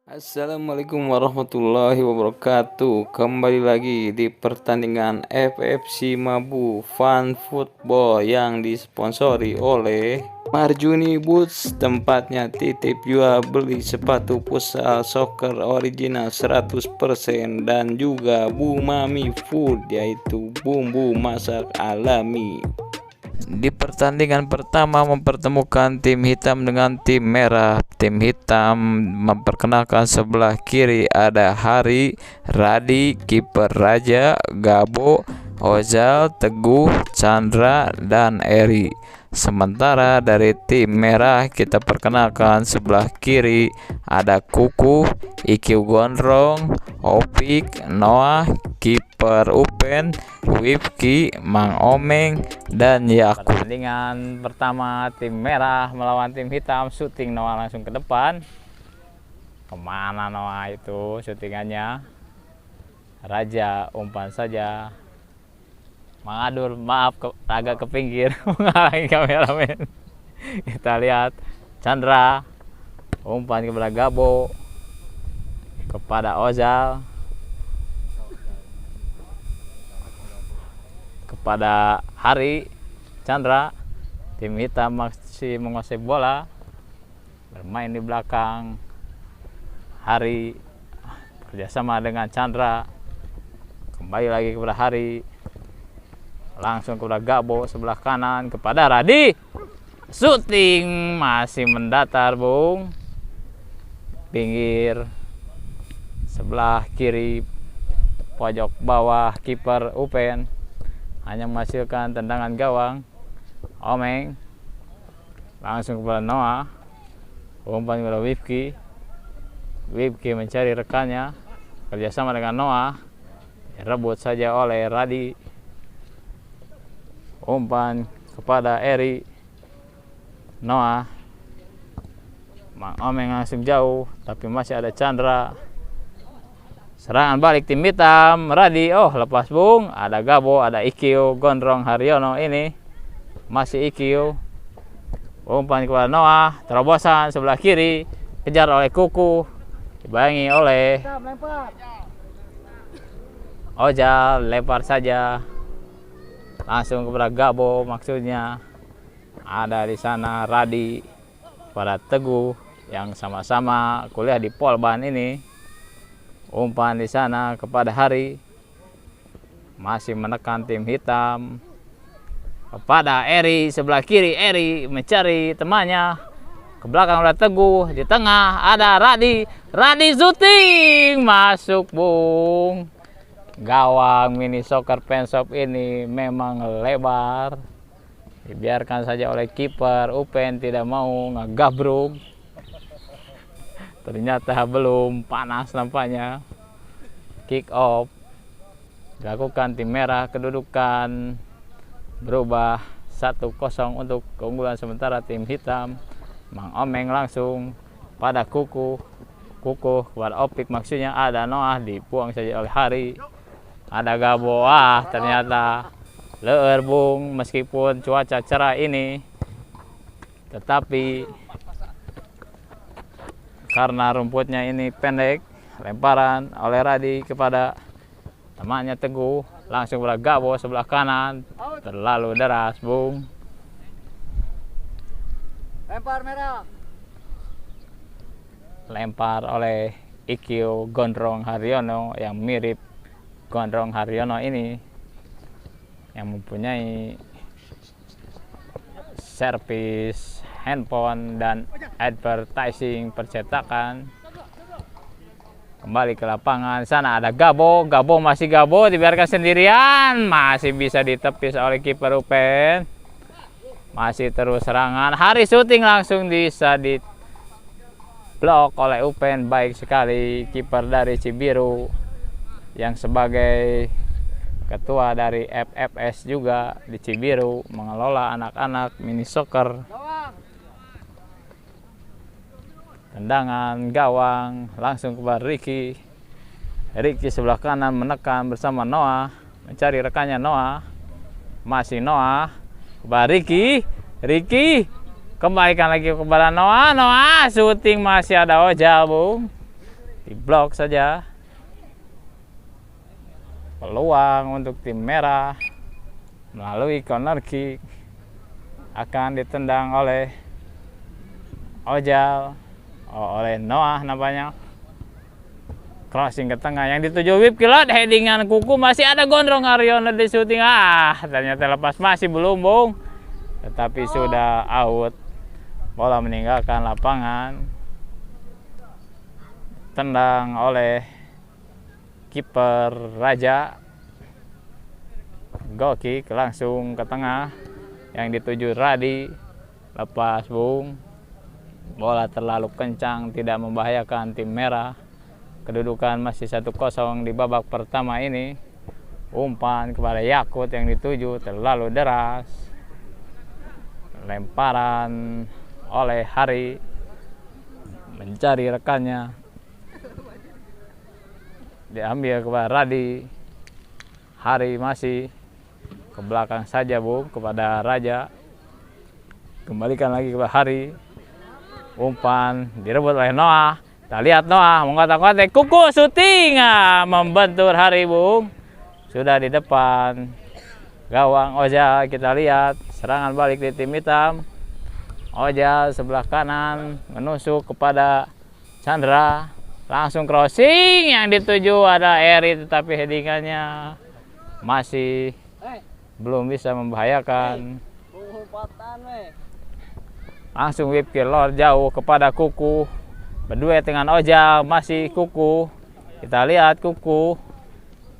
Assalamualaikum warahmatullahi wabarakatuh. Kembali lagi di pertandingan FFC Mabu Fun Football yang disponsori oleh Marjuni Boots, tempatnya titip jual beli sepatu futsal soccer original 100%, dan juga Bumami Food, yaitu bumbu masak alami. Di pertandingan pertama mempertemukan tim hitam dengan tim merah. Tim hitam memperkenalkan sebelah kiri ada Hari, Radi, kiper Raja, Gabo, Ozal, Teguh, Chandra, dan Eri. Sementara dari tim merah kita perkenalkan sebelah kiri ada Kuku, Iki Gondrong, Opik, Noah, kiper Upen, Wipki, Mang Omeng, dan Yakub. Pertandingan pertama tim merah melawan tim hitam, syuting Noah langsung ke depan. Kemana Noah itu syutingannya? Raja umpan saja. Mengadur, maaf, agak ke pinggir menghalangi kameramen. Kita lihat Chandra umpan kepada Gabo, kepada Ozal, kepada Hari. Chandra, tim hitam masih menguasai bola, bermain di belakang. Hari kerjasama dengan Chandra, kembali lagi kepada Hari, langsung kepada Gabo sebelah kanan kepada Radi. Shooting masih mendatar, Bung. Pinggir sebelah kiri pojok bawah kiper Upen hanya menghasilkan tendangan gawang. Omeng langsung kepada Noah, umpan kepada Wipki. Wipki mencari rekannya, kerjasama dengan Noah, rebut saja oleh Radi. Umpan kepada Eri, Noah, Mang Omeng langsung jauh, tapi masih ada Chandra. Serangan balik tim hitam, Radi, lepas, Bung. Ada Gabo, ada Ikio, Gondrong, Haryono, ini masih Ikio. Umpan kepada Noah, terobosan sebelah kiri, kejar oleh Kuku, dibayangi oleh Ojal, lempar saja langsung kepada Gabo, maksudnya ada di sana Radi pada Teguh yang sama-sama kuliah di Polban ini. Umpan di sana kepada Hari, masih menekan tim hitam, kepada Eri sebelah kiri. Eri mencari temannya, ke belakang ada Teguh, di tengah ada Radi. Radi shooting masuk, Bung. Gawang mini soccer penshop ini memang lebar, dibiarkan saja oleh kiper Upen, tidak mau ngegabruk. Ternyata belum panas nampaknya. Kick off dilakukan tim merah, kedudukan berubah 1-0 untuk keunggulan sementara tim hitam. Mang Omeng langsung pada Kuku kepada Opik, maksudnya ada Noah, dibuang saja oleh Hari. Ada Gabo, ternyata leer, Bung, meskipun cuaca cerah ini, tetapi karena rumputnya ini pendek. Lemparan oleh Radi kepada temannya Teguh, langsung kepada Gabo sebelah kanan, terlalu deras, Bung. Lempar merah. Lempar oleh Ikio Gondrong Haryono, yang mirip Gondrong Haryono ini, yang mempunyai servis handphone dan advertising percetakan. Kembali ke lapangan, sana ada Gabo. Gabo masih Gabo, dibiarkan sendirian, masih bisa ditepis oleh kiper Upen. Masih terus serangan, Hari shooting langsung bisa di blok oleh Upen. Baik sekali kiper dari Cibiru, yang sebagai ketua dari FFS juga di Cibiru, mengelola anak-anak mini soccer. Tendangan gawang langsung kepada Ricky. Ricky sebelah kanan menekan bersama Noah, mencari rekannya Noah. Masih Noah kepada Ricky. Kembalikan lagi kepada Noah. Shooting masih ada Ojal, Bung. diblok saja. Peluang untuk tim merah melalui corner kick akan ditendang oleh Ojal, oleh Noah nampaknya. Crossing ke tengah yang dituju whip kilot, headingan kuku, masih ada Gondrong Haryono di syuting. Ternyata lepas, masih belum Bung, tetapi sudah out. Bola meninggalkan lapangan, tendang oleh kiper Raja. Goal kick langsung ke tengah yang dituju Radi, lepas Bung. Bola terlalu kencang, tidak membahayakan tim merah. Kedudukan masih 1-0 di babak pertama ini. Umpan kepada Yakut yang dituju terlalu deras. Lemparan oleh Hari, mencari rekannya, diambil kepada Radi. Hari masih ke belakang saja Bung, kepada Raja. Kembalikan lagi kepada Hari. Umpan direbut oleh Noah. Kita lihat Noah mengkotak-kotak, kuku syuting, membentur Hari Bung. Sudah di depan gawang Ojal. Kita lihat serangan balik di tim hitam. Ojal sebelah kanan menusuk kepada Chandra. Langsung crossing yang dituju ada Eri, tetapi headingannya masih belum bisa membahayakan. Langsung whip kilot jauh kepada Kuku. Berdua dengan Ojal, masih Kuku. Kita lihat Kuku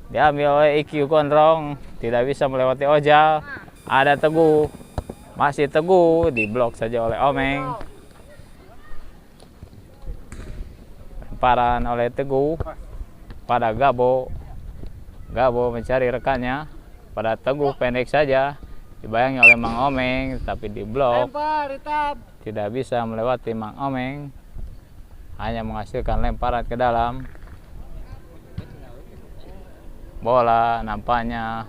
diambil oleh IQ Gondrong, tidak bisa melewati Ojal. Ada Teguh, masih Teguh, diblok saja oleh Omeng. Lemparan oleh Teguh pada Gabo. Gabo mencari rekannya, pada Teguh pendek saja, dibayangi oleh Mang Omeng, tapi diblok. Tidak bisa melewati Mang Omeng, hanya menghasilkan lemparan ke dalam. Bola nampaknya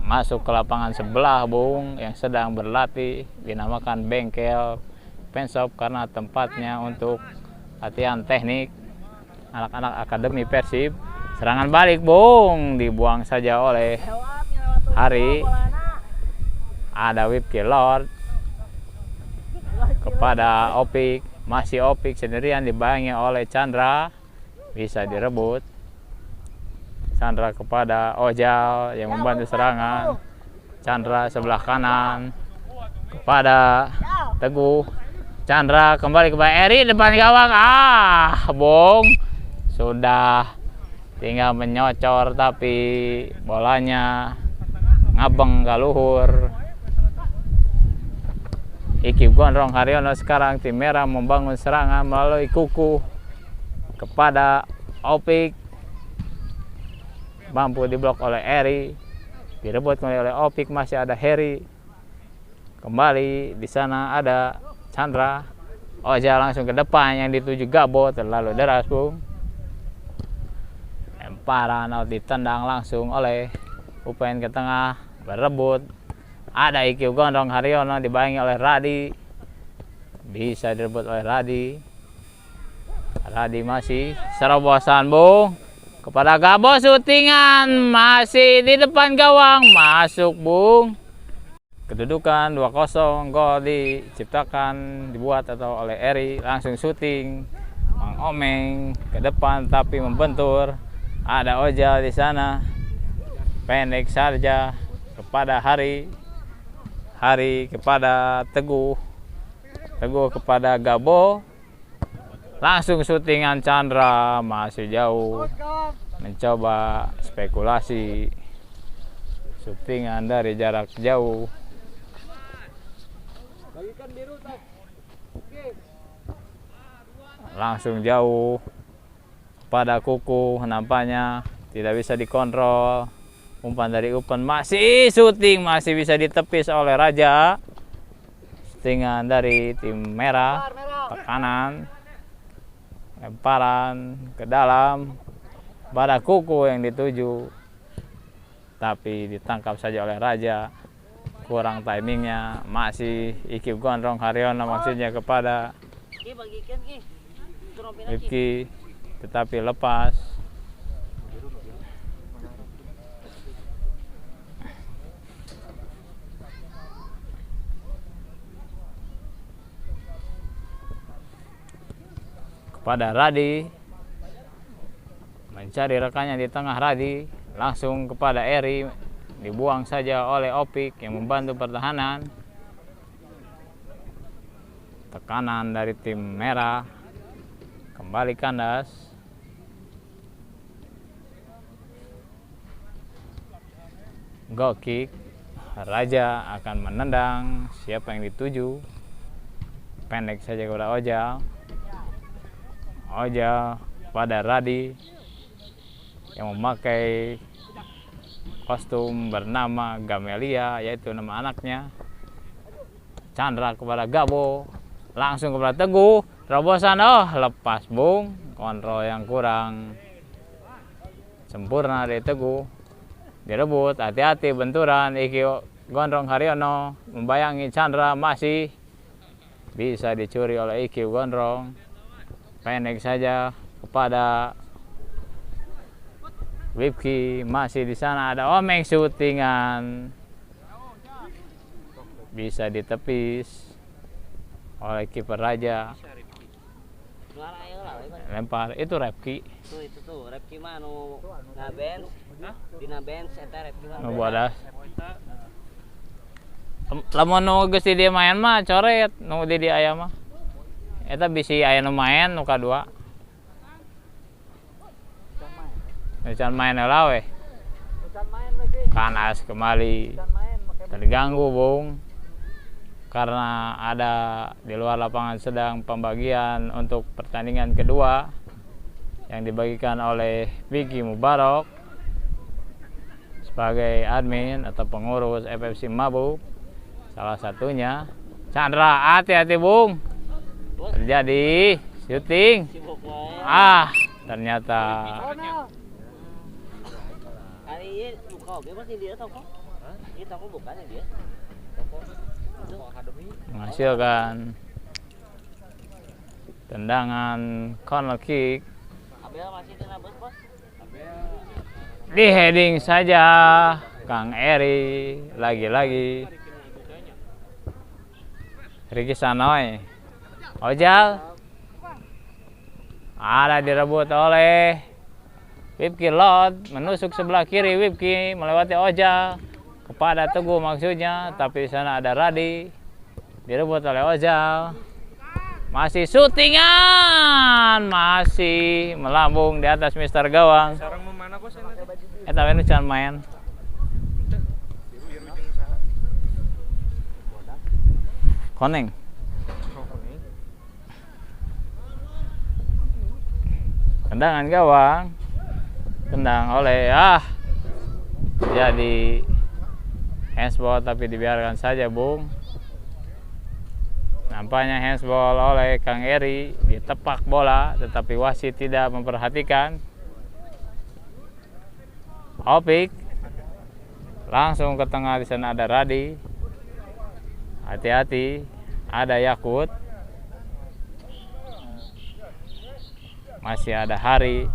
masuk ke lapangan sebelah Bung, yang sedang berlatih, dinamakan bengkel penshop karena tempatnya untuk latihan teknik anak-anak akademi Persib. Serangan balik Bung, dibuang saja oleh Hari. Ada whip kilot kepada Opik, masih Opik sendirian dibayangi oleh Chandra, bisa direbut. Chandra kepada Ojal yang membantu serangan. Chandra sebelah kanan kepada Teguh. Chandra kembali kepada Eri, depan gawang. Bung, sudah tinggal menyocor, tapi bolanya ngabeng ke luhur. Iki Gondrong Haryono. Sekarang tim merah membangun serangan melalui Kuku kepada Opik. Mampu diblok oleh Eri, direbut oleh Opik, masih ada Heri. Kembali di sana ada Chandra. Ojal langsung ke depan yang dituju Gabo, terlalu deras Bung. Lemparan ditendang langsung oleh Upen ke tengah, berebut. Ada IQ Gondrong Haryono dibayangi oleh Radi, bisa direbut oleh Radi. Radi masih serobosan Bung kepada Gabo, syutingan masih di depan gawang, masuk Bung. Kedudukan 2-0, gol diciptakan, dibuat atau oleh Eri. Langsung syuting Mang Omeng ke depan tapi membentur. Ada Ojal di sana, pendek saja kepada Hari. Hari kepada Teguh. Teguh kepada Gabo. Langsung syutingan Chandra, masih jauh. Mencoba spekulasi syutingan dari jarak jauh. Langsung jauh pada Kuku, nampaknya tidak bisa dikontrol. Umpan dari Upen, masih syuting, masih bisa ditepis oleh Raja. Syutingan dari tim merah, tekanan, lemparan ke dalam pada Kuku yang dituju, tapi ditangkap saja oleh Raja. Kurang timingnya. Masih IQ Gondrong Haryono, maksudnya kepada Rifki. tetapi lepas. Kepada Radi, mencari rekannya di tengah. Radi langsung kepada Eri, dibuang saja oleh Opik yang membantu pertahanan. Tekanan dari tim merah, kembali kandas. Goal kick, Raja akan menendang. Siapa yang dituju? Pendek saja kepada Ojal. Ojal pada Radi yang memakai kostum bernama Gamelia, yaitu nama anaknya. Chandra kepada Gabo, langsung kepada Teguh. Terobosan, lepas Bung. Kontrol yang kurang sempurna dari Teguh. Direbut, hati-hati benturan. Iki Gondrong Haryono membayangi Chandra, masih bisa dicuri oleh Iki Gondrong. Pendek saja kepada Wipki, masih di sana ada Omeng, syutingan bisa ditepis oleh kiper Raja. Lempar itu Repki. Itu tuh Repki mah nu ngabens, dina bench eta Repki mah. Nu bodas. Lamun nu geus di dieu main mah coret, nu di dieu aya mah. Eta bisi aya nu main nu kadua. Can main lah weh. Kanas kembali. Terganggu Bung. Karena ada di luar lapangan sedang pembagian untuk pertandingan kedua yang dibagikan oleh Vicky Mubarok sebagai admin atau pengurus FFC Mabuk. Salah satunya Chandra, hati-hati Bung. Terjadi syuting. Ternyata Kali ini buka oke masih dia toko. Ini toko bukan dia. Menghasilkan tendangan corner kick. Abel masih kena bos. Di heading saja Kang Eri, lagi-lagi Ricky Sanoy. Ojal ada direbut oleh Wipki Lot, menusuk sebelah kiri. Wipki melewati Ojal kepada Teguh maksudnya, tapi di sana ada Radi, direbut oleh Ojal. Masih syutingan, masih melambung di atas Mister Gawang. Eta we nu can main. Koneng. Tendangan gawang, tendang oleh jadi handsball, tapi dibiarkan saja Bung. Nampaknya handsball oleh Kang Eri, ditepak bola tetapi wasit tidak memperhatikan. Opik langsung ke tengah, di sana ada Radi. Hati-hati, ada Yakut. Masih ada Hari.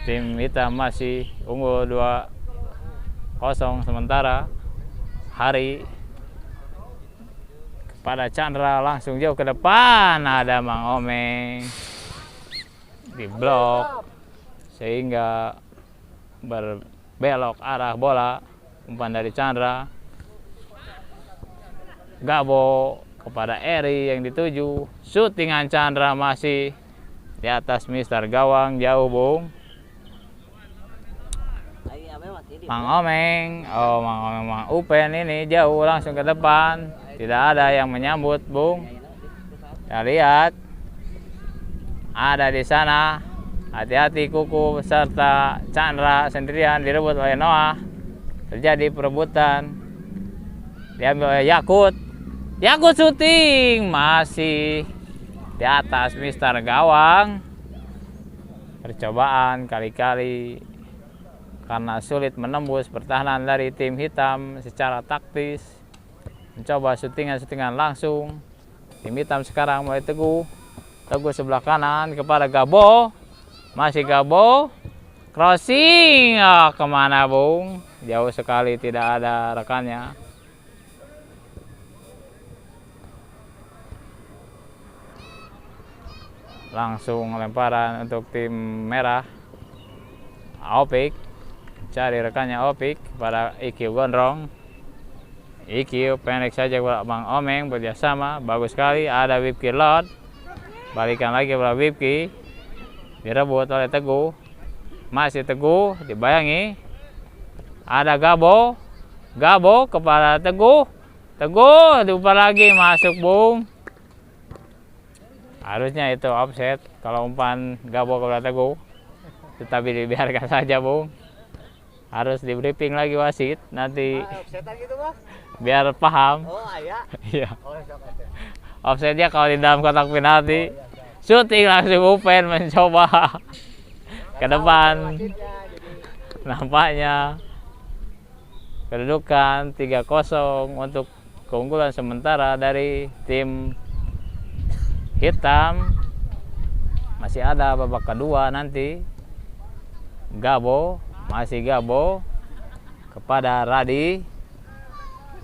Tim hitam masih unggul 2-0 sementara. Hari kepada Chandra, langsung jauh ke depan. Ada Mang Omeng diblok sehingga berbelok arah bola. Umpan dari Chandra. Gabo kepada Eri yang dituju. Syutingan Chandra masih di atas Mister Gawang, jauh Bung. Mang Omeng, Mang Upen ini jauh langsung ke depan. Tidak ada yang menyambut Bung. Kita lihat ada di sana. Hati-hati Kuku serta Chandra sendirian direbut oleh Noah. Terjadi perebutan. Diambil oleh Yakut. Yakut syuting masih di atas Mister Gawang. Percobaan kali-kali karena sulit menembus pertahanan dari tim hitam secara taktis. Mencoba syutingan langsung. Tim hitam sekarang mulai Teguh. Teguh sebelah kanan kepada Gabo. Masih Gabo. Crossing. Kemana Bung? Jauh sekali, tidak ada rekannya. Langsung lemparan untuk tim merah. Opik. Cari rekannya Opik pada IQ Gondrong. IQ pendek saja kepada Bang Omeng, bekerjasama. Bagus sekali. Ada Wipki Lot. Balikan lagi kepada Wipki. Direbut oleh Teguh. Masih Teguh, dibayangi. Ada Gabo. Gabo kepada Teguh. Teguh, diumpan lagi, masuk Bung. Harusnya itu offset kalau umpan Gabo kepada Teguh. Tetapi dibiarkan saja Bung. Harus di briefing lagi wasit nanti. Offsetan gitu, Bang? Biar paham. Oh, iya. Iya. Oh, offset. Offsetnya kalau di dalam kotak penalti. Shooting langsung Upen mencoba ke depan. Nampaknya kedudukan 3-0 untuk keunggulan sementara dari tim hitam. Masih ada babak kedua nanti. Gabo, masih Gabo kepada Radi.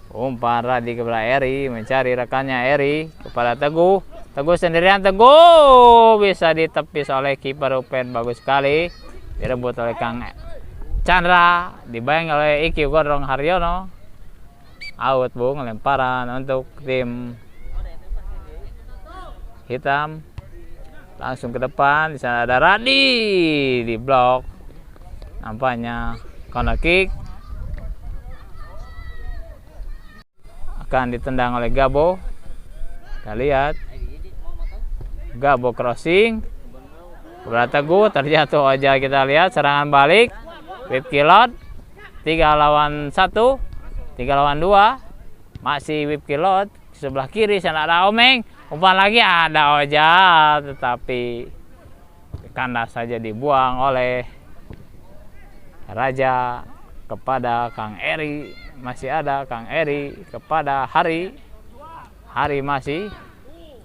Umpan Radi kepada Eri, mencari rekannya Eri kepada Teguh. Teguh sendirian, Teguh bisa ditepis oleh kiper Upen, bagus sekali. Direbut oleh Kang Chandra, dibayang oleh IQ Gondrong Haryono. Out Bung, lemparan untuk tim hitam. Langsung ke depan, di sana ada Radi, di blok. Nampaknya corner kick. Akan ditendang oleh Gabo. Kita lihat. Gabo crossing. Kepada Teguh, terjatuh aja, kita lihat serangan balik. Wipki Lot 3 lawan 1, 3 lawan 2. Masih Wipki Lot sebelah kiri, sana ada Omeng. Umpan lagi ada Oja, tetapi kandas saja dibuang oleh Raja kepada Kang Eri. Masih ada Kang Eri kepada Hari. Hari masih.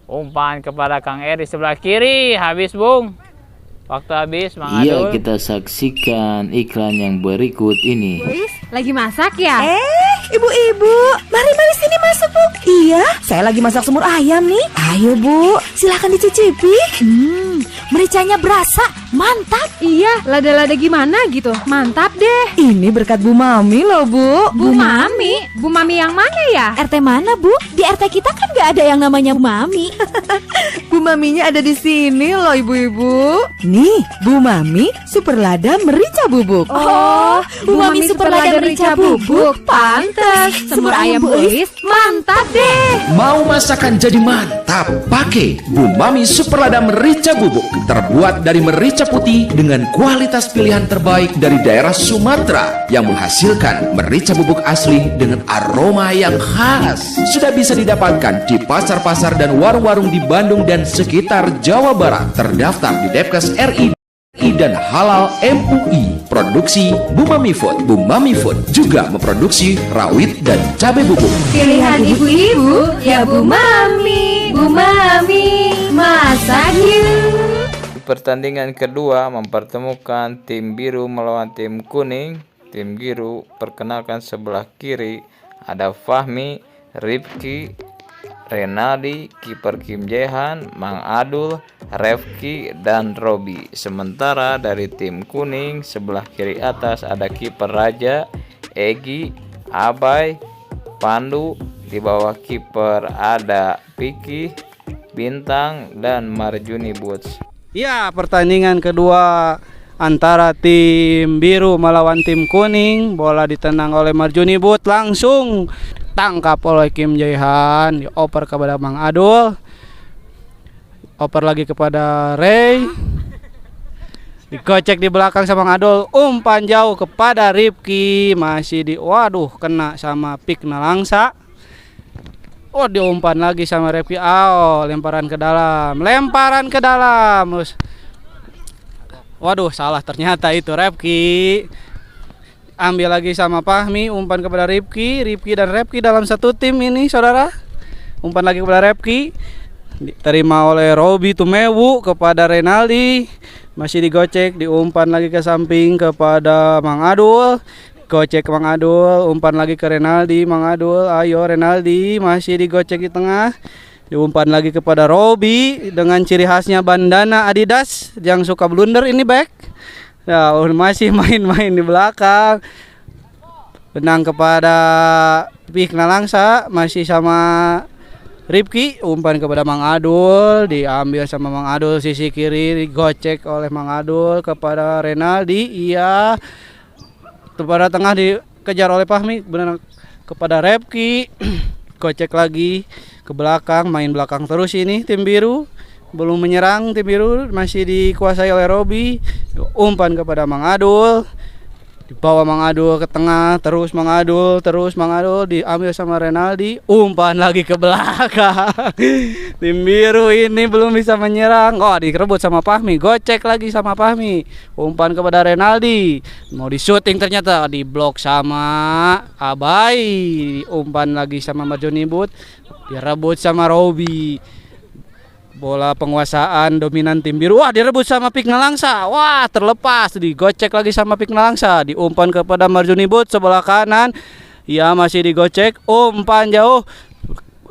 Umpan kepada Kang Eri sebelah kiri, habis Bung. Waktu habis, Mang Adul. Iya, kita saksikan iklan yang berikut ini. Lagi masak ya? Ibu-ibu, mari sini masuk, Bu. Iya, saya lagi masak semur ayam nih. Ayo, Bu, silakan dicicipi. Mericanya berasa, mantap. Iya, lada-lada gimana gitu? Mantap deh. Ini berkat Bu Mami loh, Bu. Bu Mami? Bu Mami yang mana ya? RT mana, Bu? Di RT kita kan gak ada yang namanya Bu Mami. Bu Maminya ada di sini loh, ibu-ibu. Nih, Bu Mami super lada merica bubuk. Oh, Bu Mami super lada merica bubuk. Pantes, semur ayam Bu Is mantap deh. Mau masakan jadi mantap? Pakai Bu Mami Super Lada Merica Bubuk. Terbuat dari merica putih dengan kualitas pilihan terbaik dari daerah Sumatera yang menghasilkan merica bubuk asli dengan aroma yang khas. Sudah bisa didapatkan di pasar-pasar dan warung-warung di Bandung dan sekitar Jawa Barat. Terdaftar di Depkes RI dan Halal MUI. Produksi Bu Mami Food. Bu Mami Food juga memproduksi rawit dan cabai bubuk. Pilihan ibu-ibu ya Bu Mami. Bu Mami, masak yuk. Pertandingan kedua mempertemukan tim biru melawan tim kuning. Tim biru perkenalkan sebelah kiri ada Fahmi, Rifki, Renaldi, kiper Kim Jehan, Mang Adul, Refki, dan Robi. Sementara dari tim kuning sebelah kiri atas ada kiper Raja, Egi, Abai, Pandu. Di bawah kiper ada Piki, Bintang, dan Marjuni Boots. Ya, pertandingan kedua antara tim biru melawan tim kuning. Bola ditendang oleh Marjuni Boots, langsung tangkap oleh Kim Jaihan, dioper kepada Mang Adul, oper lagi kepada Ray, dikocek di belakang sama Mang Adul, umpan jauh kepada Rifki, masih waduh kena sama Pikna Langsa. Oh, diumpan lagi sama Rifki. Lemparan ke dalam. Waduh, salah ternyata itu Rifki. Ambil lagi sama Fahmi, umpan kepada Rifki dan Rifki dalam satu tim ini, saudara. Umpan lagi kepada Rifki, diterima oleh Robi Tumewu kepada Renaldi. masih digocek, diumpan lagi ke samping kepada Mang Adul. Gocek Mang Adul, umpan lagi ke Renaldi. Mang Adul, ayo Renaldi, masih digocek di tengah. Diumpan lagi kepada Robi dengan ciri khasnya bandana Adidas yang suka blunder ini back. Ya, masih main-main di belakang. Benang kepada Pikna Langsa, masih sama Ripki, umpan kepada Mang Adul, diambil sama Mang Adul sisi kiri, digocek oleh Mang Adul kepada Renaldi. Iya. Kepada tengah dikejar oleh Fahmi, benar kepada Repki. Gocek lagi ke belakang, main belakang terus ini tim biru. Belum menyerang tim biru, masih dikuasai oleh Robi. Umpan kepada Mang Adul. Dibawa Mang Adul ke tengah, terus Mang Adul diambil sama Renaldi. Umpan lagi ke belakang. Tim biru ini belum bisa menyerang. Oh, direbut sama Fahmi, gocek lagi sama Fahmi. Umpan kepada Renaldi. Mau di-shooting ternyata diblok sama Abai. Umpan lagi sama Marjoni But. Direbut sama Robi. Bola penguasaan dominan tim biru. Wah, direbut sama Pikna Langsa. Wah, terlepas. Digocek lagi sama Pikna Langsa. Diumpan kepada Marjoni But sebelah kanan. Ya, masih digocek. Umpan jauh.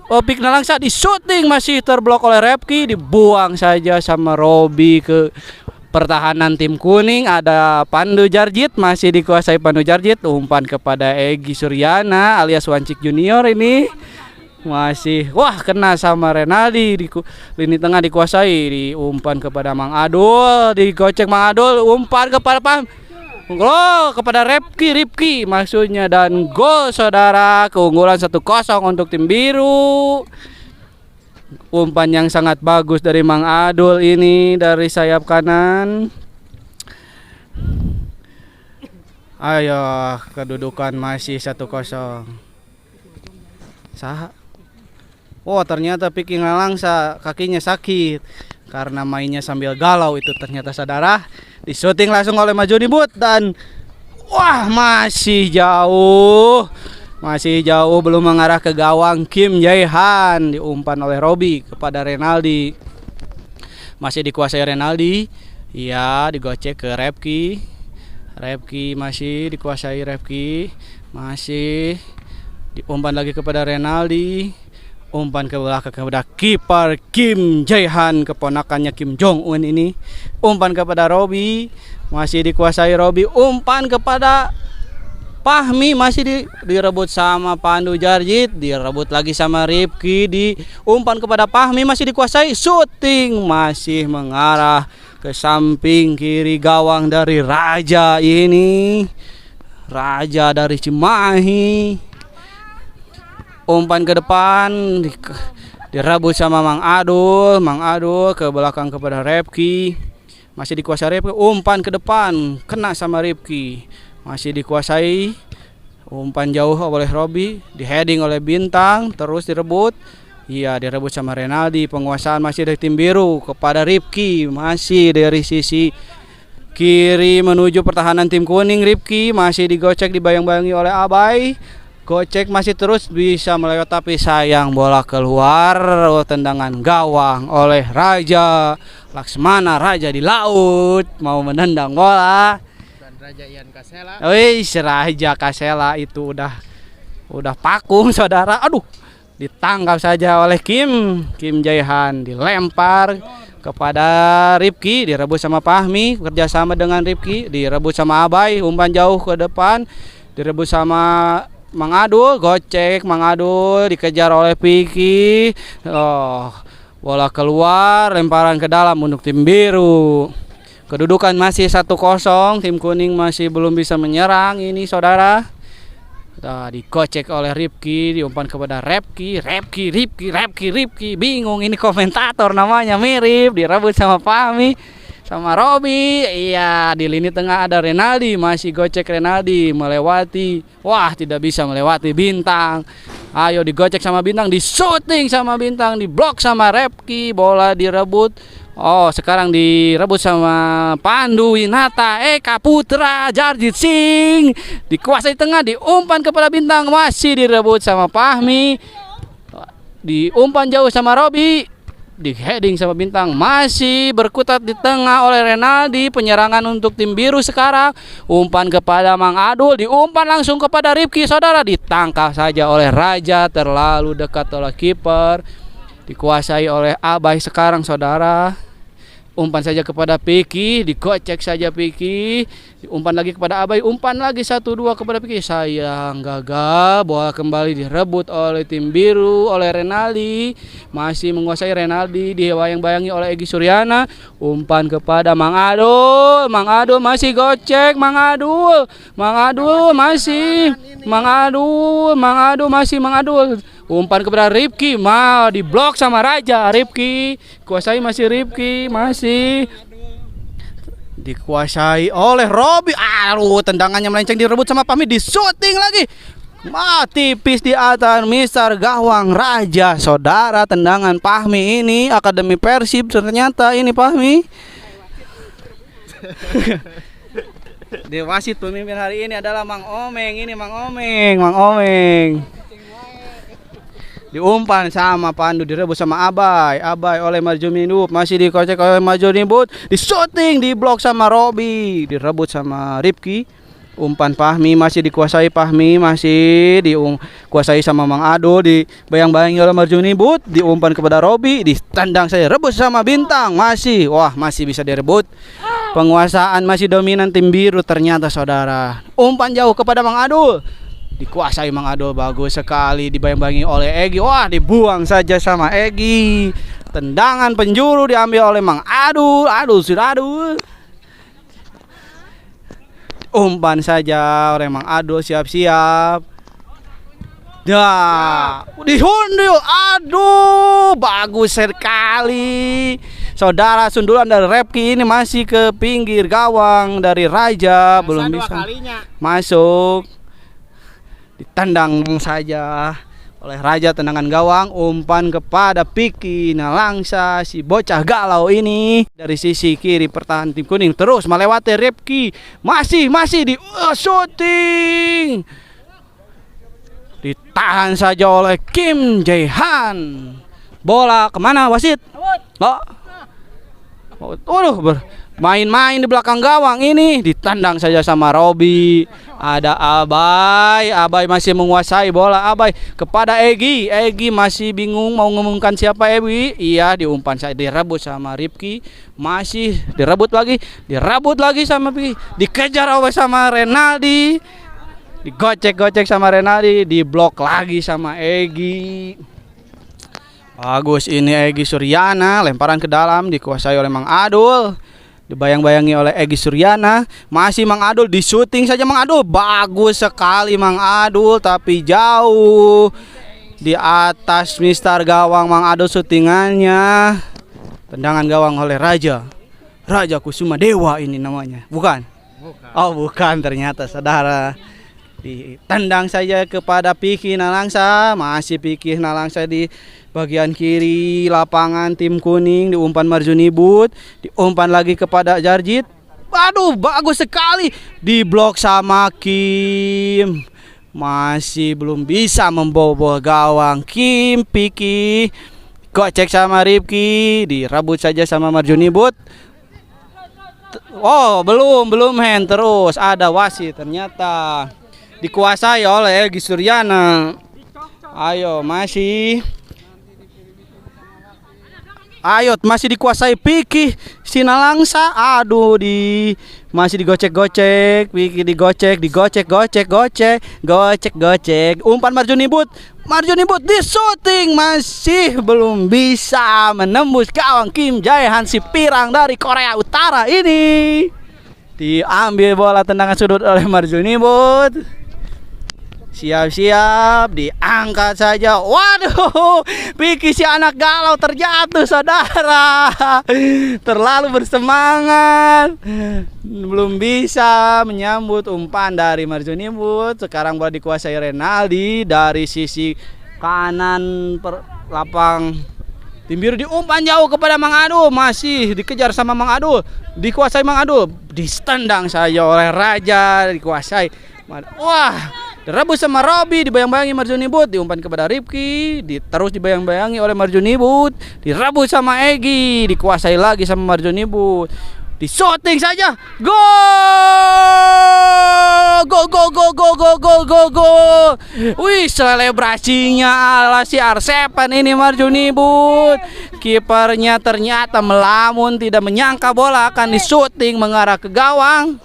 Oh, Pikna Langsa di shooting, masih terblok oleh Repki. Dibuang saja sama Robi ke pertahanan tim kuning. Ada Pandu Jarjit, masih dikuasai Pandu Jarjit. Umpan kepada Egy Suryana alias Wancik Junior ini. Masih, wah, kena sama Renaldi. Di lini tengah dikuasai, diumpan kepada Mang Adul, digocek Mang Adul, umpan kepada kepada Ripki maksudnya, dan gol saudara. Keunggulan 1-0 untuk tim biru. Umpan yang sangat bagus dari Mang Adul ini dari sayap kanan. Ayo, kedudukan masih 1-0. Saha? Oh, ternyata Pikna Langsa kakinya sakit karena mainnya sambil galau itu ternyata saudara. Disuting langsung oleh Marjoni But dan wah, masih jauh belum mengarah ke gawang Kim Jae-han. Diumpan oleh Robi kepada Renaldi. Masih dikuasai Renaldi. Iya, digocek ke Repki masih dikuasai Repki. Masih diumpan lagi kepada Renaldi. Umpan ke belakang kepada kiper Kim Jae-han, keponakannya Kim Jong-un ini. Umpan kepada Robi, masih dikuasai Robi. Umpan kepada Fahmi, masih direbut sama Pandu Jarjit. Direbut lagi sama Ripki. Umpan kepada Fahmi, masih dikuasai. Shooting masih mengarah ke samping kiri gawang dari Raja ini. Raja dari Cimahi. Umpan ke depan, direbut sama Mang Adul ke belakang kepada Repki. Masih dikuasai Repki. Umpan ke depan, kena sama Ripki. Masih dikuasai. Umpan jauh oleh Robi, di-heading oleh Bintang, terus direbut. Iya, direbut sama Renaldi. Penguasaan masih dari tim biru kepada Ripki. Masih dari sisi kiri menuju pertahanan tim kuning. Ripki masih digocek, dibayang-bayangi oleh Abai. Gocek masih terus bisa melewat, tapi sayang bola keluar. Tendangan gawang oleh Raja Laksmana. Raja di laut mau menendang bola. Dan Raja Ian Kasela. Raja Kasela itu udah pakung saudara. Aduh, ditangkap saja oleh Kim Jae-han. Dilempar kepada Ripki, direbut sama Fahmi, kerjasama dengan Ripki, direbut sama Abai. Umpan jauh ke depan, direbut sama Mang Adul, gocek Mang Adul, dikejar oleh Piki. Oh, bola keluar, lemparan ke dalam untuk tim biru. Kedudukan masih 1-0, tim kuning masih belum bisa menyerang ini saudara. Digocek oleh Ripki, diumpan kepada Ripki. Bingung ini komentator namanya mirip, direbut sama Fahmi, sama Robi. Iya, di lini tengah ada Renaldi, masih gocek Renaldi melewati. Wah, tidak bisa melewati Bintang. Ayo digocek sama Bintang, di-shooting sama Bintang, diblok sama Repki, bola direbut. Oh, sekarang direbut sama Pandu Winata. Eka Putra Jarjit Singh dikuasai tengah, diumpan kepada Bintang, masih direbut sama Fahmi. Diumpan jauh sama Robi. di heading sama Bintang, masih berkutat di tengah oleh Renaldi. Penyerangan untuk tim biru sekarang, umpan kepada Mang Adul, diumpan langsung kepada Rifki, saudara, ditangkap saja oleh Raja, terlalu dekat oleh kiper, dikuasai oleh Abai sekarang, saudara. Umpan saja kepada Piki, digocek saja Piki, umpan lagi kepada Abai, umpan lagi 1-2 kepada Piki, sayang gagal. Bola kembali direbut oleh tim biru oleh Renaldi, masih menguasai Renaldi, dibayang-bayangi oleh Egy Suryana. Umpan kepada Mang Adul, Mang Adul masih gocek, Mang Adul masih, Mang Adul masih, Mang Adul. Umpan kepada Rifki, mau diblok sama Raja. Rifki kuasai, masih Rifki, masih dikuasai oleh Robi. Tendangannya melenceng, direbut sama Pami, disuting lagi. Tipis di atas Mister Gawang Raja, saudara. Tendangan Pahmi ini Akademi Persib, ternyata ini Pahmi. Wasit pemimpin hari ini adalah Mang Omeng. Ini Mang Omeng. Diumpan sama Pandu, direbut sama Abai oleh Marjunibut, masih dikocek oleh Marjunibut, disuting, diblok sama Robi, direbut sama Rifki. Umpan Pahmi, masih dikuasai Pahmi, masih dikuasai sama Mang Adul, dibayang-bayangi oleh Marjunibut, diumpan kepada Robi, ditendang saya, rebut sama Bintang, masih bisa direbut. Penguasaan masih dominan tim biru ternyata, saudara. Umpan jauh kepada Mang Adul, dikuasai Mang Adul, bagus sekali, dibayang-bayangi oleh Egy. Dibuang saja sama Egy. Tendangan penjuru diambil oleh Mang Adul. Umpan saja oleh Mang Adul, siap-siap. Dihundul. Bagus sekali, saudara. Sundulan dari Repki ini masih ke pinggir gawang dari Raja, belum bisa masuk. Ditendang saja oleh Raja, tendangan gawang. Umpan kepada Piki Nalangsa, si bocah galau ini dari sisi kiri pertahanan tim kuning, terus melewati Rifki, masih di shooting, ditahan saja oleh Kim Jae-han. Bola kemana wasit? Main-main di belakang gawang ini, ditendang saja sama Robi. Ada Abai masih menguasai bola. Abai kepada Egy masih bingung mau ngomongkan siapa Egy. Iya, diumpan saja, direbut sama Rifki, masih direbut lagi sama Rifki, dikejar oleh sama Renaldi, digocek sama Renaldi, diblok lagi sama Egy. Bagus ini Egy Suryana, lemparan ke dalam, dikuasai oleh Mang Adul, dibayang-bayangi oleh Egy Suryana, masih Mang Adul, disuting saja Mang Adul, bagus sekali Mang Adul, tapi jauh di atas Mister Gawang Mang Adul syutingannya. Tendangan gawang oleh Raja Kusuma Dewa ini namanya, bukan? Bukan ternyata, saudara. Ditendang saja kepada Piki Nalangsa, masih Piki Nalangsa di bagian kiri lapangan tim kuning, diumpan Marjunibut, diumpan lagi kepada Jarjit. Bagus sekali, diblok sama Kim, masih belum bisa membobol gawang Kim. Piki gocek sama Rifki, direbut saja sama Marjunibut. Belum hand, terus ada wasit ternyata, dikuasai oleh Egy Suryana. Masih dikuasai Piki Sinalangsa. Masih digocek-gocek, Piki digocek. Umpan Marjunibut disuting, masih belum bisa menembus gawang Kim Jae-han, si pirang dari Korea Utara ini. Diambil bola tendangan sudut oleh Marjunibut. Siap-siap, diangkat saja. Piki si anak galau terjatuh, saudara. Terlalu bersemangat, belum bisa menyambut umpan dari Marjunibut. Sekarang bola dikuasai Renaldi dari sisi kanan lapang tim biru, diumpan jauh kepada Mang Adul, masih dikejar sama Mang Adul, dikuasai Mang Adul, ditendang saja oleh Raja, dikuasai. direbut sama Robi, dibayang-bayangi Marjonibut, diumpan kepada Rifki, terus dibayang-bayangi oleh Marjonibut, direbut sama Egi, dikuasai lagi sama Marjonibut. Di shooting saja, gol! Gol! Wih, selebrasinya ala si R7 ini Marjonibut. Kipernya ternyata melamun, tidak menyangka bola akan di shooting mengarah ke gawang.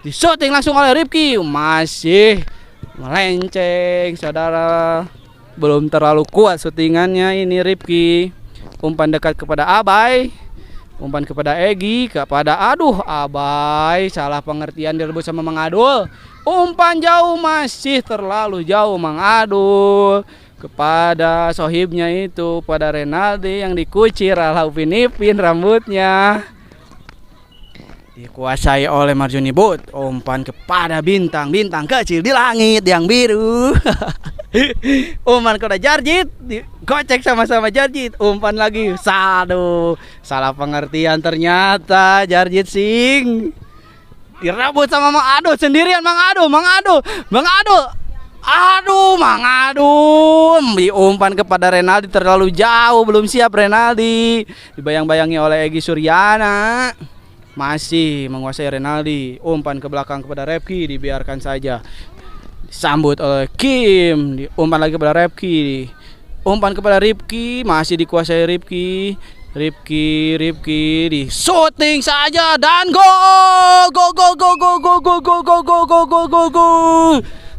Di shooting langsung oleh Rifki, masih melenceng, saudara. Belum terlalu kuat shootingannya ini Rifki. Umpan dekat kepada Abai. Umpan kepada Egi, kepada Abai, salah pengertian, direbut sama Mang Adul. Umpan jauh, masih terlalu jauh Mang Adul kepada sohibnya itu, pada Renaldi yang dikucir ala Upin Ipin rambutnya. Dikuasai oleh Marjonibut. Umpan kepada bintang kecil di langit yang biru. Umpan kepada Jarjit, digocek sama-sama Jarjit. Umpan lagi, salah pengertian ternyata Jarjit Sing. Direbut sama Mang Adul sendirian, Mang Adul. Diumpan kepada Renaldi terlalu jauh, belum siap Renaldi. Dibayang-bayangi oleh Egy Suryana. Masih menguasai Renaldi. Umpan ke belakang kepada Repki, dibiarkan saja. Disambut oleh Kim, diumpan lagi kepada Repki. Umpan kepada Rifki, masih dikuasai Rifki, di shooting saja dan gol.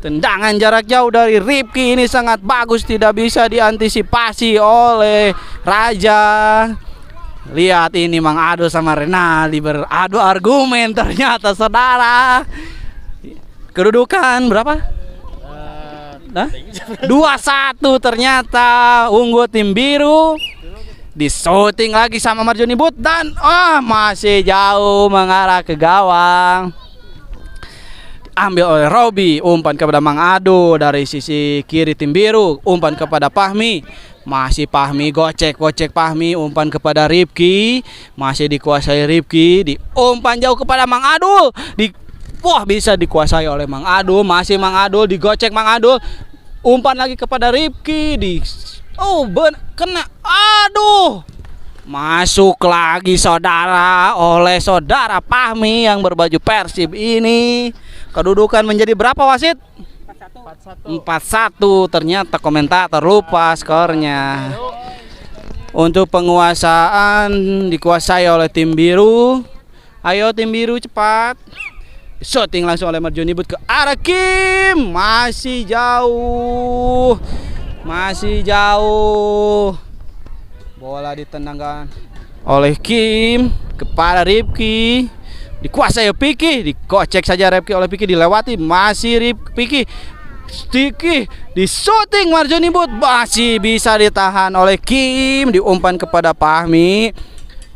Tendangan jarak jauh dari Rifki ini sangat bagus, tidak bisa diantisipasi oleh Raja. Lihat ini Mang Adul sama Renaldi beradu argumen ternyata, saudara. Kedudukan berapa? 2-1 ternyata unggul tim biru. Di shooting lagi sama Marjonibut dan masih jauh mengarah ke gawang. Ambil oleh Robi, umpan kepada Mang Adul dari sisi kiri tim biru, umpan kepada Fahmi. Masih Fahmi, gocek Fahmi, umpan kepada Rifki, masih dikuasai Rifki, diumpan jauh kepada Mang Adul. Bisa dikuasai oleh Mang Adul, masih Mang Adul, digocek Mang Adul. Umpan lagi kepada Rifki, kena. Masuk lagi saudara oleh saudara Fahmi yang berbaju Persib ini. Kedudukan menjadi berapa wasit? 4-1. Ternyata komentator lupa skornya. Untuk penguasaan dikuasai oleh tim biru. Ayo tim biru cepat. Shooting langsung oleh Marjonibut ke arah Kim. Masih jauh. Bola ditendangkan oleh Kim kepada Rifki. Dikuasai Piki, dikocek saja Rifki oleh Piki, dilewati. Masih Piki. Stiki di shooting Marjonibut, masih bisa ditahan oleh Kim. Diumpan kepada Fahmi,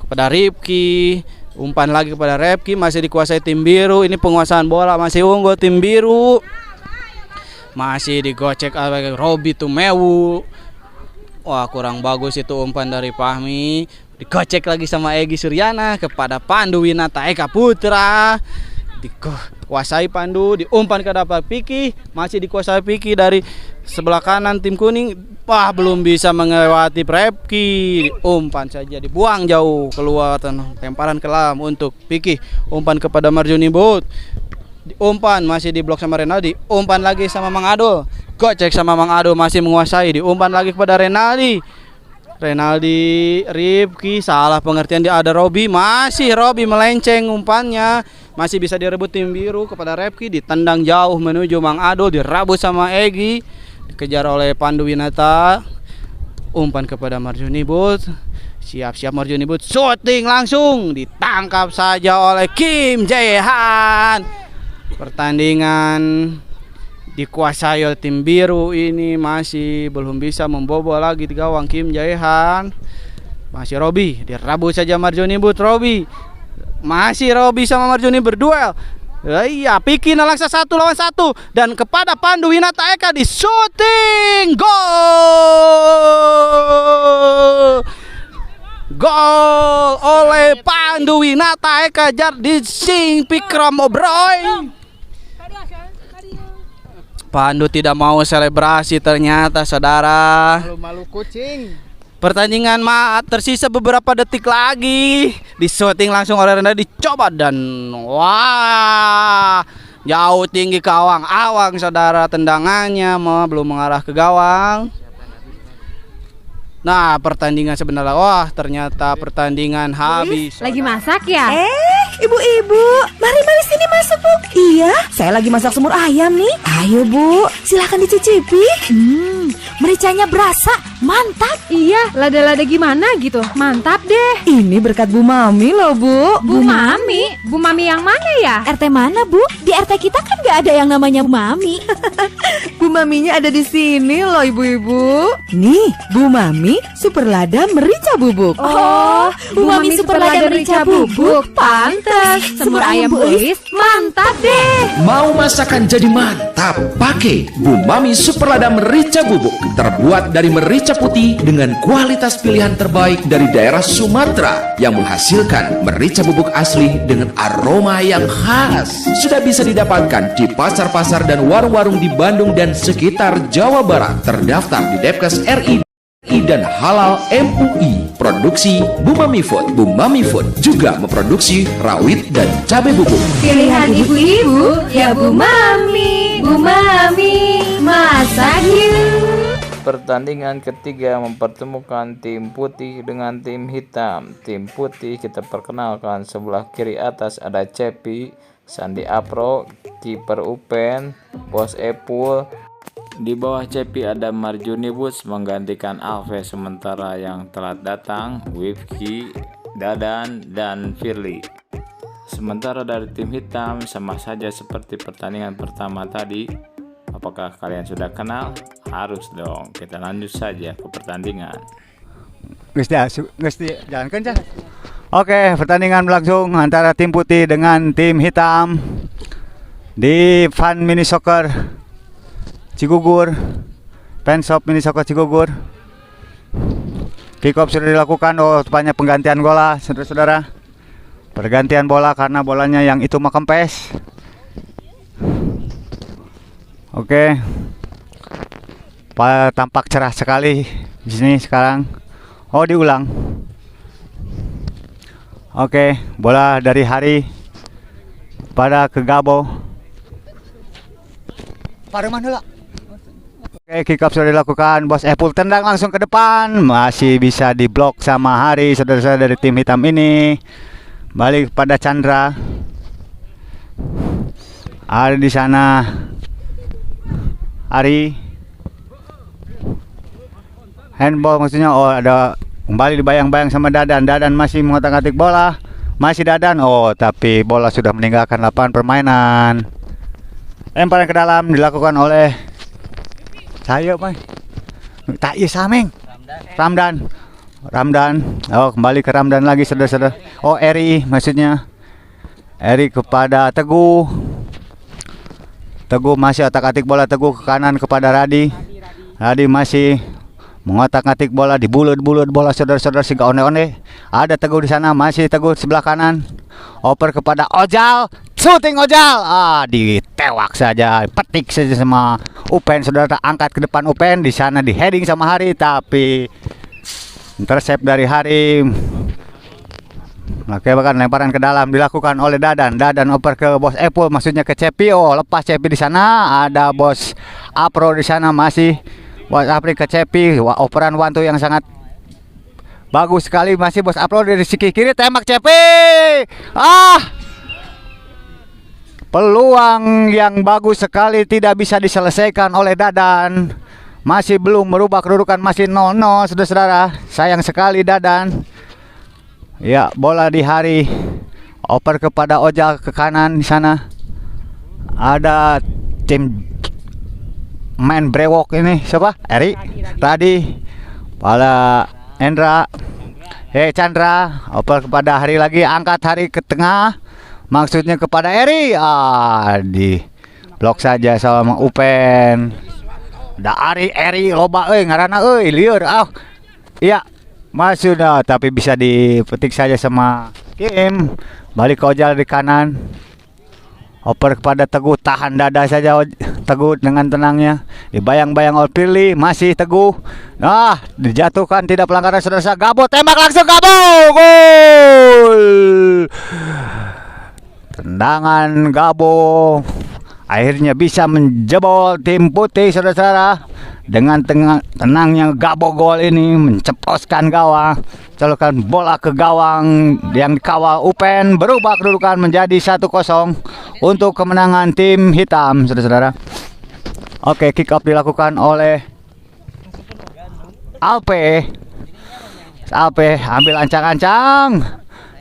kepada Rifki. Umpan lagi kepada Rifki, masih dikuasai tim biru. Ini penguasaan bola masih unggul tim biru. Masih digocek oleh Robi Tumewu. Wah, kurang bagus itu umpan dari Fahmi. Digocek lagi sama Egy Suryana kepada Pandu Winata Eka Putra. Dikuasai Pandu, diumpan ke dapat Piki, masih dikuasai Piki dari sebelah kanan tim kuning. Belum bisa melewati Rifki. Umpan saja dibuang jauh keluar, temparan kelam untuk Piki. Umpan kepada Marjonibut. Diumpan masih diblok sama Renaldi. Umpan lagi sama Mang Adul. Gocek sama Mang Adul, masih menguasai. Diumpan lagi kepada Renaldi, Rifki, salah pengertian, dia ada Robi. Masih Robi melenceng umpannya. Masih bisa direbut tim biru kepada Rifki. Ditendang jauh menuju Mang Adul. Dirabut sama Egy. Dikejar oleh Pandu Winata. Umpan kepada Marjonibut. Siap-siap Marjonibut. Shooting langsung. Ditangkap saja oleh Kim Jae-han. Pertandingan dikuasai oleh tim biru ini, masih belum bisa membobol lagi di gawang Kim Jae-han. Masih Robi, dirabut saja Marjonibut. Masih Robi sama Marjonibut berduel. Iya, Piki Nalangsa 1 lawan 1 dan kepada Pandu Winata Eka di shooting. Gol oleh Pandu Winata Eka di sing Pikrom Obroy. Pandu tidak mau selebrasi ternyata saudara. Malu-malu kucing. Pertandingan tersisa beberapa detik lagi. Di shooting langsung oleh Renda, dicoba dan wah, jauh tinggi ke awang saudara, tendangannya belum mengarah ke gawang. Nah, pertandingan sebenarnya ternyata pertandingan habis. Lagi masak ya? Ibu-ibu, mari sini masuk, Bu. Iya, saya lagi masak semur ayam nih. Ayo, Bu, silahkan dicicipi. Mericanya berasa, mantap. Iya, lada-lada gimana gitu? Mantap deh. Ini berkat Bu Mami loh, Bu. Bu Mami? Bu Mami yang mana ya? RT mana, Bu? Di RT kita kan gak ada yang namanya Bu Mami. Bu Maminya ada di sini loh, ibu-ibu. Nih, Bu Mami Super Lada Merica Bubuk. Oh, Bu Mami Super Lada Merica Bubuk. Pantes, semur ayam Bu Elis mantap deh. Mau masakan jadi mantap? Pakai Bu Mami Super Lada Merica Bubuk. Terbuat dari merica putih dengan kualitas pilihan terbaik dari daerah Sumatera yang menghasilkan merica bubuk asli dengan aroma yang khas. Sudah bisa didapatkan di pasar-pasar dan warung-warung di Bandung dan sekitar Jawa Barat. Terdaftar di Depkes RI dan Halal MUI. Produksi Bu Mami Food. Bu Mami Food juga memproduksi rawit dan cabai bubuk. Pilihan ibu-ibu ya Bu Mami. Bu Mami, masak yuk. Pertandingan ketiga mempertemukan tim putih dengan tim hitam. Tim putih kita perkenalkan, sebelah kiri atas ada Cepi, Sandi Apro, kiper Upen, Bos Epul. Di bawah Cepi ada Marjuni Bus menggantikan Alve, sementara yang telat datang Wifki, Dadan, dan Firly. Sementara dari tim hitam sama saja seperti pertandingan pertama tadi. Apakah kalian sudah kenal? Harus dong. Kita lanjut saja ke pertandingan. Jalankan Cah. Oke, pertandingan berlangsung antara tim putih dengan tim hitam di Fun Mini Soccer Cigugur, Fan Shop Mini Soccer Cigugur. Kick off sudah dilakukan. Tepatnya penggantian bola, saudara-saudara. Pergantian bola karena bolanya yang itu mah kempes. Oke, tampak cerah sekali di sini sekarang. Diulang. Oke, bola dari Hari pada ke Gabo. Oke, kick off sudah dilakukan. Bos Epul tendang langsung ke depan, masih bisa diblok sama Hari, saudara-saudara dari tim hitam ini. Balik pada Chandra. Ada di sana Ari, handball maksudnya. Ada kembali dibayang-bayang sama Dadan. Dadan masih mengotak-atik bola, masih Dadan. Tapi bola sudah meninggalkan lapangan permainan. Lemparan ke dalam dilakukan oleh Sameng, Ramdan. Kembali ke Ramdan lagi, saudara-saudara. Eri maksudnya. Eri kepada Teguh. Teguh masih otak-atik bola. Teguh ke kanan kepada Radi. Radi masih mengotak-atik bola, dibulut-bulut bola, saudara-saudara, sehingga one-one. Ada Teguh di sana, masih Teguh sebelah kanan. Oper kepada Ojal, shooting Ojal. Ditewak saja, petik saja sama Upen, saudara. Angkat ke depan Upen, di sana di heading sama Hari, tapi intercept dari Hari. Oke, bahkan lemparan ke dalam dilakukan oleh Dadan. Dadan oper ke Bos Epul, maksudnya ke Cepi. Lepas Cepi di sana. Ada Bos Apro di sana, masih Bos Apri ke Cepi. Operan wantu yang sangat bagus sekali. Masih Bos Apro dari sisi kiri, tembak Cepi. Peluang yang bagus sekali tidak bisa diselesaikan oleh Dadan. Masih belum merubah kedudukan, masih 0-0, saudara-saudara. Sayang sekali Dadan. Ya, bola di Hari. Oper kepada Ojal ke kanan di sana. Ada tim main brewok ini siapa? Eri, Radi, pada Endra. Chandra. Oper kepada Hari lagi, angkat Hari ke tengah. Maksudnya kepada Eri. Di blok saja sama Upen. Da Eri loba ngaranna lieur. Iya. Sudah, tapi bisa dipetik saja sama Kim. Balik ke Ojal di kanan. Oper kepada Teguh, tahan dada saja Teguh dengan tenangnya. Dibayang-bayang oleh Pirly, masih Teguh. Nah, dijatuhkan, tidak pelanggaran saudara. Gabo tembak langsung, Gabo. Gol. Tendangan Gabo akhirnya bisa menjebol tim putih saudara-saudara. Dengan tenangnya Gabo gol ini menceploskan gawang, celukan bola ke gawang yang dikawal Upen, berubah kedudukan menjadi 1-0 untuk kemenangan tim hitam saudara-saudara. Oke, kick off dilakukan oleh Alpe. Alpe ambil ancang-ancang,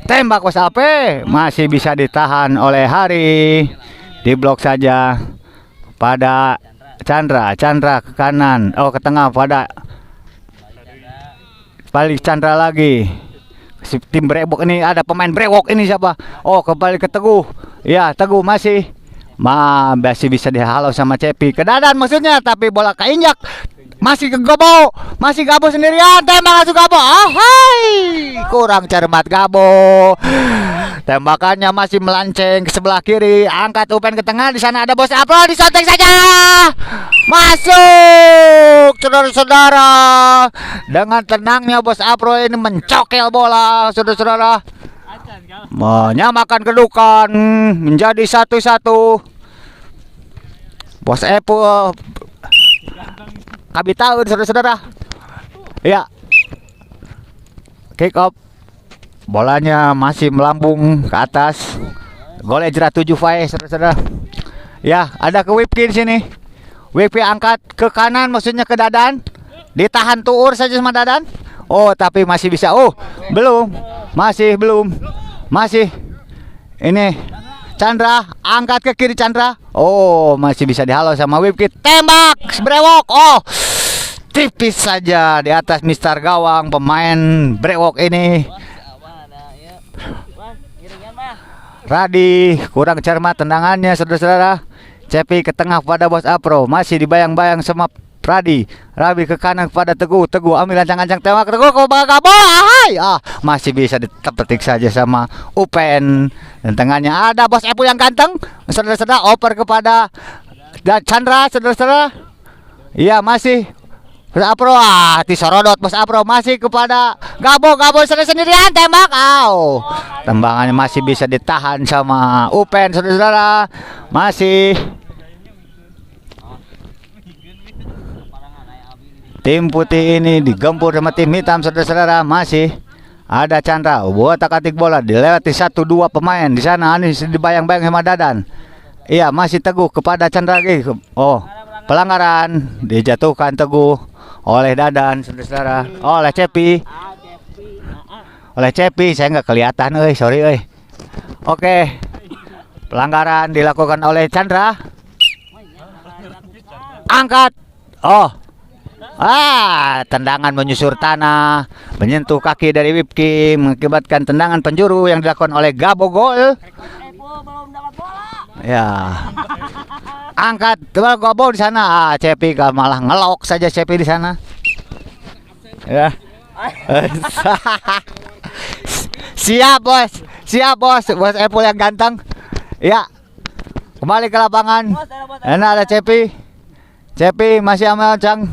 tembak Bos Alpe, masih bisa ditahan oleh Hari, diblok saja pada Chandra ke kanan, ke tengah pada balik Chandra lagi. Si tim Brewok ini ada pemain Brewok ini siapa? Oh, kembali ke Teguh. Ya, Teguh masih bisa dihalau sama Cepi. Ke Dadan maksudnya, tapi bola keinjak. Masih ke Gabo, masih Gabo sendirian, tembak langsung Gabo. Hai, kurang cermat Gabo. Tembakannya masih melenceng ke sebelah kiri, angkat Upen ke tengah, di sana ada Bos Apro, disontek saja. Masuk, saudara-saudara. Dengan tenangnya Bos Apro ini mencokel bola, saudara-saudara. Menyamakan kedudukan menjadi 1-1. Bos Epo Kabitaun saudara-saudara. Ya. Kick off. Bolanya masih melambung ke atas. Gol Ejra 7 Fai saudara-saudara. Ya, ada ke Wipki di sini. Wipki angkat ke kanan, maksudnya ke Dadan. Ditahan tuur saja sama Dadan. Oh, tapi masih bisa. Oh, belum. Masih. Ini Chandra angkat ke kiri Chandra. Oh, masih bisa dihalau sama Wipki. Tembak Brewok. Oh, tipis saja di atas Mister Gawang pemain Brewok ini. Radi kurang cermat tendangannya saudara-saudara. Cepi ke tengah pada Bos Apro, masih dibayang-bayang sama Radi. Rabi ke kanan kepada Teguh. Teguh ambil ancang-ancang, tembak Teguh ke Gabo. Masih bisa ditepetik saja sama Upen. Dan tengahnya ada Bos Epo yang ganteng. Saudara-saudara, oper kepada Chandra saudara-saudara. Iya, masih Bos Apro, disorodot Bos Apro, masih kepada Gabo sendirian, tembak. Tembakannya masih bisa ditahan sama Upen saudara-saudara. Masih tim putih ini digempur sama tim hitam saudara-saudara. Masih ada Chandra buat tak-atik bola, dilewati 1-2 pemain di sana. Ini dibayang-bayang sama Dadan. Iya, masih Teguh kepada Chandra lagi. Oh, pelanggaran dijatuhkan Teguh oleh Dadan saudara-saudara. Oleh Cepi. Saya nggak kelihatan, sorry. Oke, pelanggaran dilakukan oleh Chandra. Angkat. Tendangan menyusur tanah, menyentuh kaki dari Wipki, mengakibatkan tendangan penjuru yang dilakukan oleh Gabo gol. Ya. Angkat Gabo di sana. Cepi malah ngelok saja Cepi di sana. Ya. Siap bos Bos Epo yang ganteng. Ya, kembali ke lapangan. Enak ada Cepi masih ambil cang.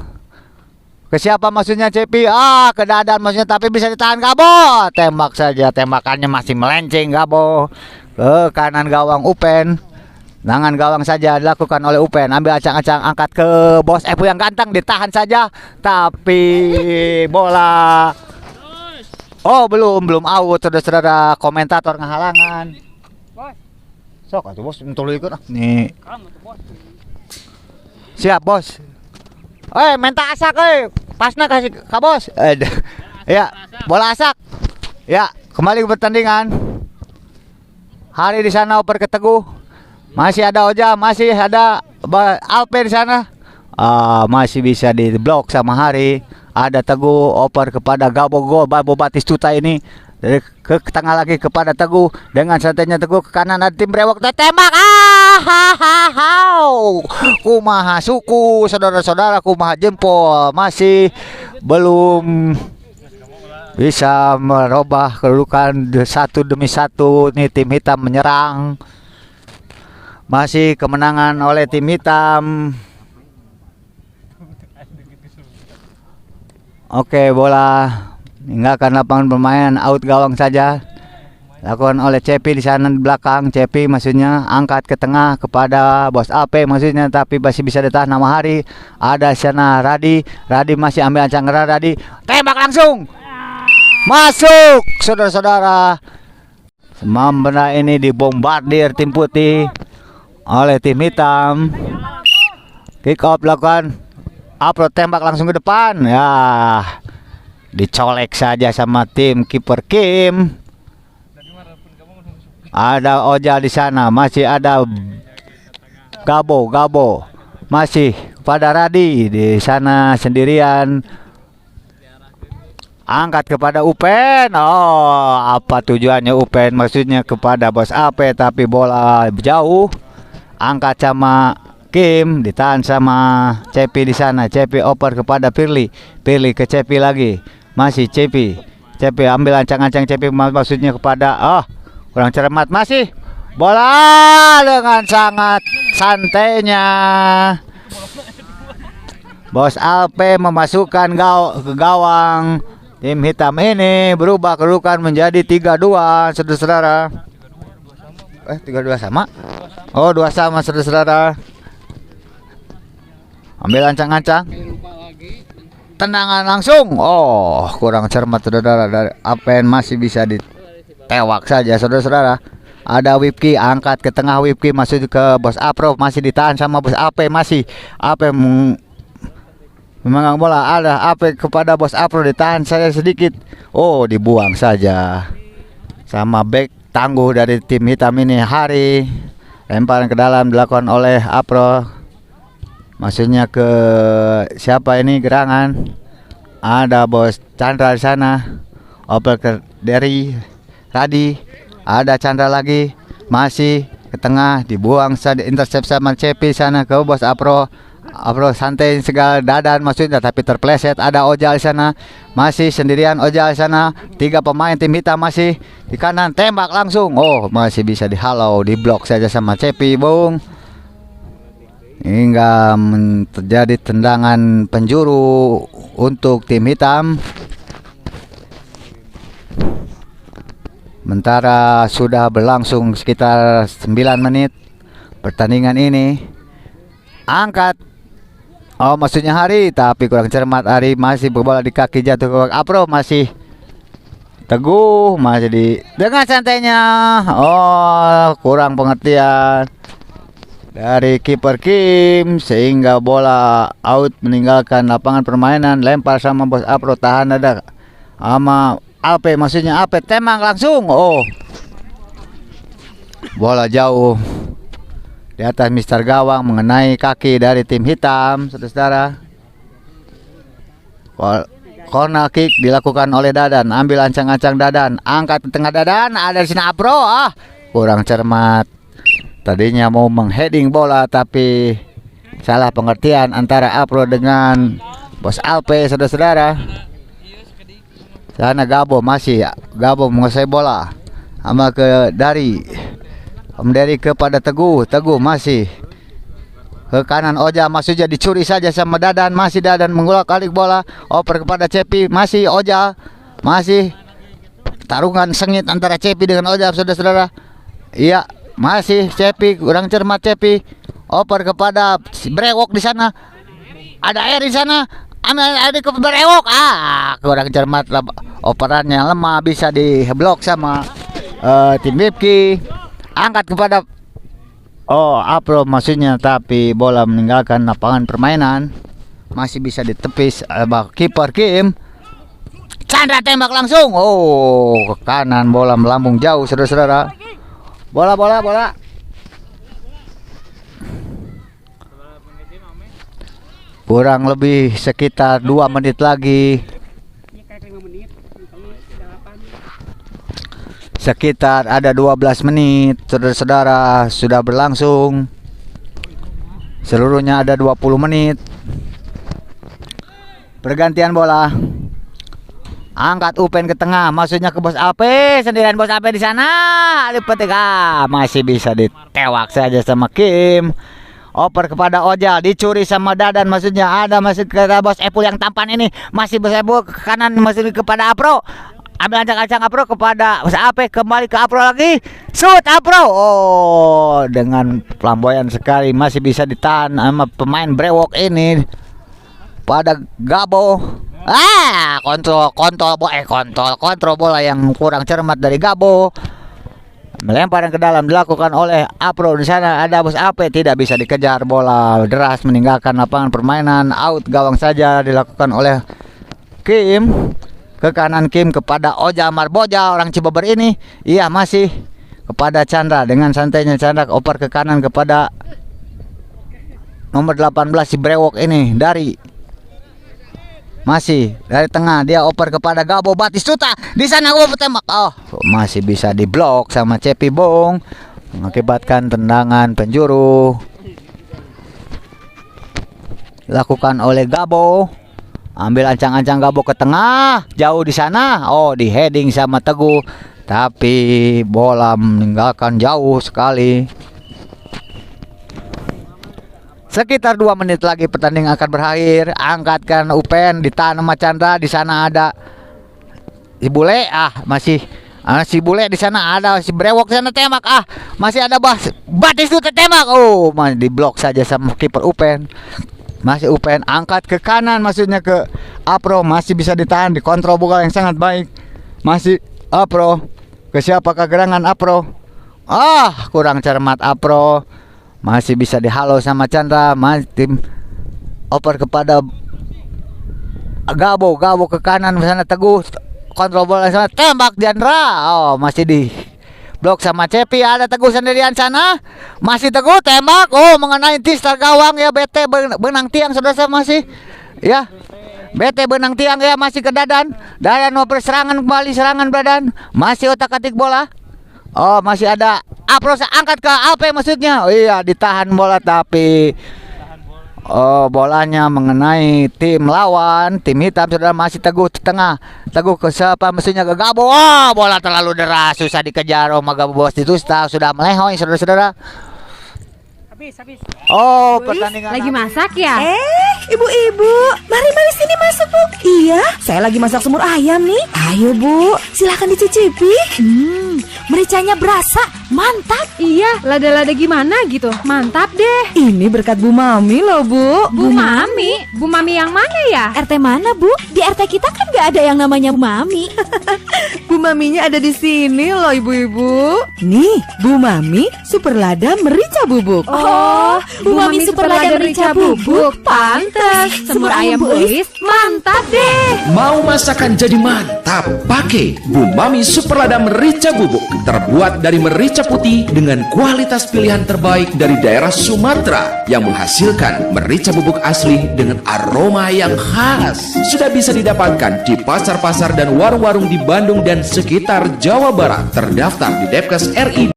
Ke siapa maksudnya Cepi? Ke Dadan maksudnya, tapi bisa ditahan Gabo. Tembak saja, tembakannya masih melenceng Gabo ke kanan gawang Upen. Tangan gawang saja dilakukan oleh Upen. Ambil acang-acang, angkat ke Bos Epo yang ganteng, ditahan saja. Tapi bola belum out saudara-saudara. Komentator ngehalangan. Sok atuh bos, untuk ikut nih. Siap bos. Minta asak pasna kasih ke bos. Ya, bola asak. Ya, kembali ke pertandingan. Hari di sana oper ke Teguh. Masih ada Oja, masih ada Alpe di sana. Masih bisa diblok sama Hari. Ada Teguh oper kepada Gabo Batistuta ini. Dari ke tengah lagi kepada Teguh. Dengan santainya Teguh ke kanan, ada tim Brewok tembak. Kumaha suku saudara-saudara, kumaha jempol. Masih belum bisa merubah kedudukan 1 demi 1. Nih tim hitam menyerang. Masih kemenangan oleh tim hitam. Oke, bola meninggalkan lapangan bermain, out gawang saja. Lakukan oleh Cepi di sana di belakang. Cepi maksudnya angkat ke tengah kepada Bos AP maksudnya, tapi masih bisa ditahan nama Hari. Ada di sana Radi. Radi masih ambil ancang gerak. Radi tembak langsung. Masuk, saudara-saudara. Semam benda ini dibombardir tim putih oleh tim hitam. Kick off lakukan. Upload tembak langsung ke depan. Ya, dicolek saja sama tim kiper Kim. Ada Oja di sana, masih ada Gabo masih pada Radi di sana sendirian. Angkat kepada Upen. Oh, apa tujuannya Upen? Maksudnya kepada Bos AP, tapi bola jauh. Angkat sama Kim, ditahan sama Cepi di sana. Cepi oper kepada Firly. Firly ke Cepi lagi. Masih Cepi. Cepi ambil ancang-ancang Cepi maksudnya kepada kurang cermat, masih bola dengan sangat santainya Bos AP memasukkan ke gawang. Tim hitam ini berubah kedudukan menjadi 3-2, saudara-saudara. 3-2 sama? Oh, 2 sama, saudara-saudara. Ambil ancang-ancang. Tendangan langsung. Oh, kurang cermat, saudara. Dari Apen masih bisa ditewak saja, saudara-saudara. Ada Wipki, angkat ke tengah. Wipki masuk ke Bos Apro, masih ditahan sama Bos AP. Masih AP memegang bola. Ada AP kepada Bos Apro, ditahan saya sedikit. Oh, dibuang saja sama back tangguh dari tim hitam ini, Hari. Lemparan ke dalam dilakukan oleh Apro. Maksudnya ke siapa ini gerangan? Ada Bos Chandra di sana. Oper ke dari Radi. Ada Chandra lagi. Masih ke tengah, dibuang saja, intercept sama Cepi sana ke Bos Apro. Apro santai segala dadan maksudnya, tapi terpleset. Ada Ojal di sana. Masih sendirian Ojal di sana. 3 pemain tim hitam masih di kanan, tembak langsung. Oh, masih bisa dihalau, diblok saja sama Cepi, Bung. Hingga terjadi tendangan penjuru untuk tim hitam. Sementara sudah berlangsung sekitar 9 menit pertandingan ini. Angkat. Oh, maksudnya Hari, tapi kurang cermat. Hari masih berbola di kaki, jatuh ke Apro, masih teguh, masih dengan santainya. Oh, kurang pengertian dari kiper Kim sehingga bola out meninggalkan lapangan permainan. Lempar sama Bos Apro, tahan ada sama AP, maksudnya AP tembak langsung. Oh, bola jauh di atas Mister Gawang mengenai kaki dari tim hitam, saudara-saudara. Corner kick dilakukan oleh Dadan. Ambil ancang-ancang Dadan, angkat ke tengah Dadan. Ada di sini Apro. Kurang cermat. Tadinya mau mengheading bola, tapi salah pengertian antara Apro dengan Bos Alpe, saudara-saudara. Sana Gabo menguasai bola. Sama ke dari kepada Teguh masih ke kanan. Oja maksudnya dicuri saja sama Dadan. Masih Dadan mengulak-alik bola, oper kepada Cepi. Masih Oja, masih tarungan sengit antara Cepi dengan Oja, saudara-saudara. Iya, masih Cepi, kurang cermat Cepi. Oper kepada Brewok di sana. Ada air di sana. Ambil air ke Brewok. Kurang cermat, operannya lemah, bisa diblok sama tim Wipki. Angkat kepada Apro maksudnya, tapi bola meninggalkan lapangan permainan. Masih bisa ditepis kiper Kim. Chandra tembak langsung. Oh, ke kanan, bola melambung jauh, saudara-saudara. Bola. Kurang lebih sekitar 2 menit lagi. Sekitar ada 12 menit, saudara-saudara, sudah berlangsung. Seluruhnya ada 20 menit. Pergantian bola. Angkat Upen ke tengah, maksudnya ke Bos Ape, sendirian Bos Ape di sana. Dipetik, masih bisa ditewak saja sama Kim. Oper kepada Ojal, dicuri sama Dadan, maksudnya ada masih ke Bos Epul yang tampan ini, masih Bos Epul ke kanan, masih kepada Apro. Ambil ancang-ancang Apro kepada Bos Ape, kembali ke Apro lagi. Shoot Apro. Oh, dengan flamboyan sekali, masih bisa ditahan sama pemain brewok ini. Pada Gabo. Kontrol bola yang kurang cermat dari Gabo. Melempar yang ke dalam dilakukan oleh Apro. Di sana ada Bos Ape, tidak bisa dikejar, bola deras meninggalkan lapangan permainan. Out gawang saja dilakukan oleh Kim. Ke kanan Kim kepada Oja Marboja, orang Cibeber ini. Iya, masih kepada Chandra. Dengan santainya Chandra oper ke kanan kepada nomor 18 si brewok ini dari masih dari tengah, dia oper kepada Gabo Batistuta. Di sana Gabo bertembak. Oh, masih bisa diblok sama Cepi Bong, mengakibatkan tendangan penjuru dilakukan oleh Gabo. Ambil ancang-ancang Gabo ke tengah, jauh di sana. Oh, di heading sama Teguh, tapi bola meninggalkan jauh sekali. Sekitar 2 menit lagi pertandingan akan berakhir. Angkatkan Upen, ditahan sama Chandra. Di sana ada si Bule. Masih si Bule di sana, ada si brewok sana tembak. Masih ada Batis itu tembak. Oh, masih diblok saja sama kiper Upen. Masih Upen angkat ke kanan, maksudnya ke Apro, masih bisa ditahan, dikontrol bola yang sangat baik. Masih Apro. Ke siapakah gerangan Apro? Kurang cermat Apro. Masih bisa dihalau sama Chandra. Masih tim oper kepada Gabo ke kanan, sana Teguh kontrol bola sana, tembak Chandra. Oh, masih di blok sama Cepi. Ada Teguh sendirian sana, masih Teguh tembak. Oh, mengenai tistar gawang ya. BT benang tiang, saudara, masih ya. BT benang tiang ya, masih ke Dadan. Dadan mau berserangan kembali, serangan Dadan. Masih otak-atik bola. Oh, masih ada Apro, angkat ke Ape maksudnya. Oh iya, ditahan bola tapi bolanya mengenai tim lawan, tim hitam. Saudara, masih Teguh di tengah. Teguh ke siapa maksudnya, ke Gabo. Bola terlalu deras, susah dikejar. Gabo Batistuta sudah melehoi, saudara-saudara. Habis. Oh, pertandingan lagi masak ya? Ibu-ibu, mari sini masuk, Bu. Iya, saya lagi masak semur ayam nih. Ayo, Bu, silakan dicicipi. Mericanya berasa, mantap. Iya, lada-lada gimana gitu, mantap deh. Ini berkat Bu Mami loh, Bu. Bu Mami? Bu Mami yang mana ya? RT mana, Bu? Di RT kita kan gak ada yang namanya Bu Mami. Bu Maminya ada di sini loh, ibu-ibu. Nih, Bu Mami Super Lada Merica Bubuk. Oh, Bu Mami Super Lada Merica Bubuk. Pantes, semur ayam Bu Is mantap deh. Mau masakan jadi mantap? Pakai Bu Mami Super Lada Merica Bubuk. Terbuat dari merica putih dengan kualitas pilihan terbaik dari daerah Sumatera yang menghasilkan merica bubuk asli dengan aroma yang khas. Sudah bisa didapatkan di pasar-pasar dan warung-warung di Bandung dan sekitar Jawa Barat. Terdaftar di Depkes RI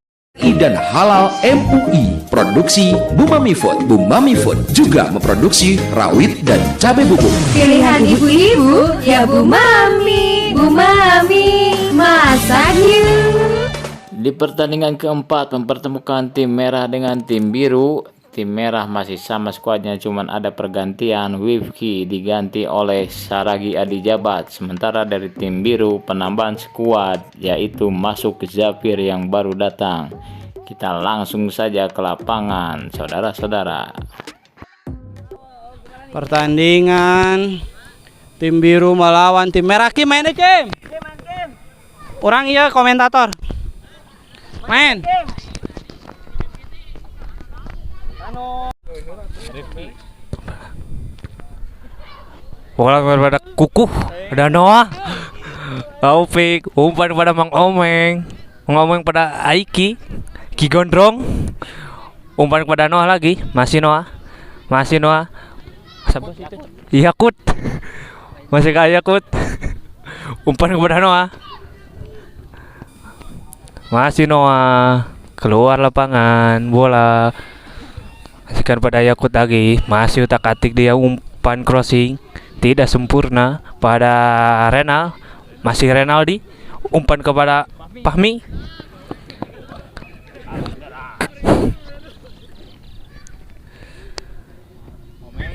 dan Halal MUI. Produksi Bu Mami Food. Bu Mami Food juga memproduksi rawit dan cabai bubuk. Pilihan ibu-ibu ya Bu Mami. Bu Mami, masak yuk. Di pertandingan keempat mempertemukan tim merah dengan tim biru. Tim merah masih sama skuadnya, cuman ada pergantian. Wifki diganti oleh Saragi Adi Jabat. Sementara dari tim biru penambahan skuad, yaitu masuk Zafir yang baru datang. Kita langsung saja ke lapangan, saudara-saudara. Pertandingan tim biru melawan tim merah. Kim, main deh, Kim. Orang iya komentator. Main. Bola kepada Kukuh, ada Noah, Taufik, umpan pada Mang Omeng, pada Aiki, Ki Gondrong, umpan kepada Noah lagi, masih Noah, Yakut, masih kayak Yakut, umpan kepada Noah. Masih Noah, keluar lapangan, bola kasihkan pada Yakut lagi, masih utak-atik dia, umpan crossing tidak sempurna pada Renal, masih Renaldi, umpan kepada Fahmi.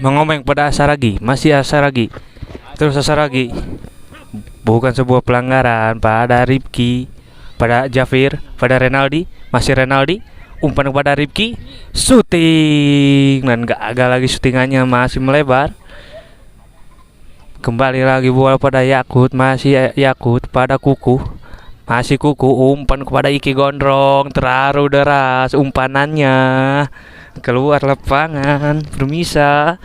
Mengomeng pada Asaragi, masih Asaragi, terus Asaragi. Bukan sebuah pelanggaran pada Rifki, pada Jafir, pada Renaldi, masih Renaldi, umpan kepada Rifki, syuting dan gagal lagi syutingannya, masih melebar. Kembali lagi bola pada Yakut, masih Yakut pada Kuku, masih Kuku, umpan kepada Iki Gondrong, terlalu deras umpanannya, keluar lapangan, permisa.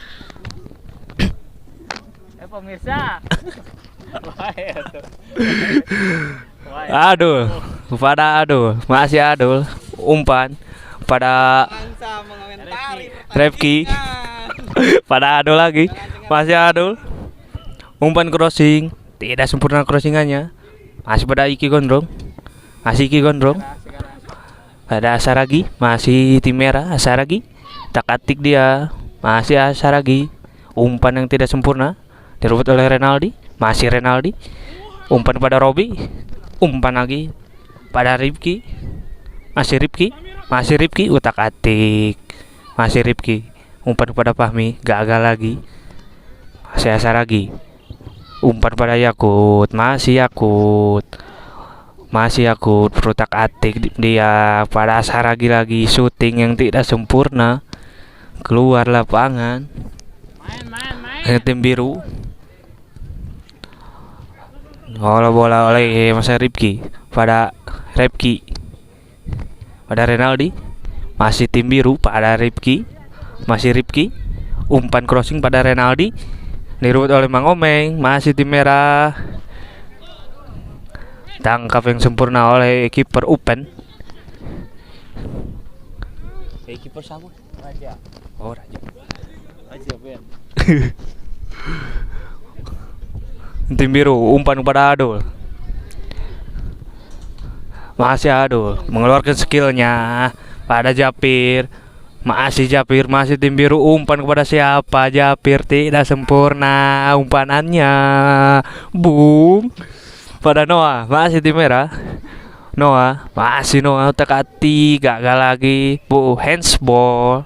Pemirsa. Adul, pada Adul, masih Adul, umpan pada Rifki, pada Adul lagi, masih Adul, umpan crossing, tidak sempurna crossingannya, masih pada Iki Gondrong, masih Iki Gondrong, ada Asaragi, masih tim merah Asaragi, tak-atik dia, masih Asaragi, umpan yang tidak sempurna, direbut oleh Renaldi, masih Renaldi, umpan pada Robi, umpan lagi pada Rifki, masih Rifki, masih Rifki, utak-atik, masih Rifki, umpan pada Fahmi, gagal lagi, masih Asaragi, umpan pada Yakut, masih Yakut, masih Yakut, berutak-atik dia pada Asaragi lagi, syuting yang tidak sempurna, keluar lapangan. Tim biru, bola oleh Mas Rifki pada Rifki, pada Renaldi, masih tim biru pada Rifki, masih Rifki, umpan crossing pada Renaldi, direbut oleh Mang Omeng, masih tim merah, tangkap yang sempurna oleh kiper Upen. Kiper sama Raja. Oh Raja. Raja Ben. Tim biru, umpan kepada Adul, masih Adul, mengeluarkan skillnya pada Japir, masih Japir, masih tim biru, umpan kepada siapa? Japir, tidak sempurna umpanannya, boom, pada Noah, masih tim merah, Noah, masih Noah, utak-atik, gagal lagi, handsball.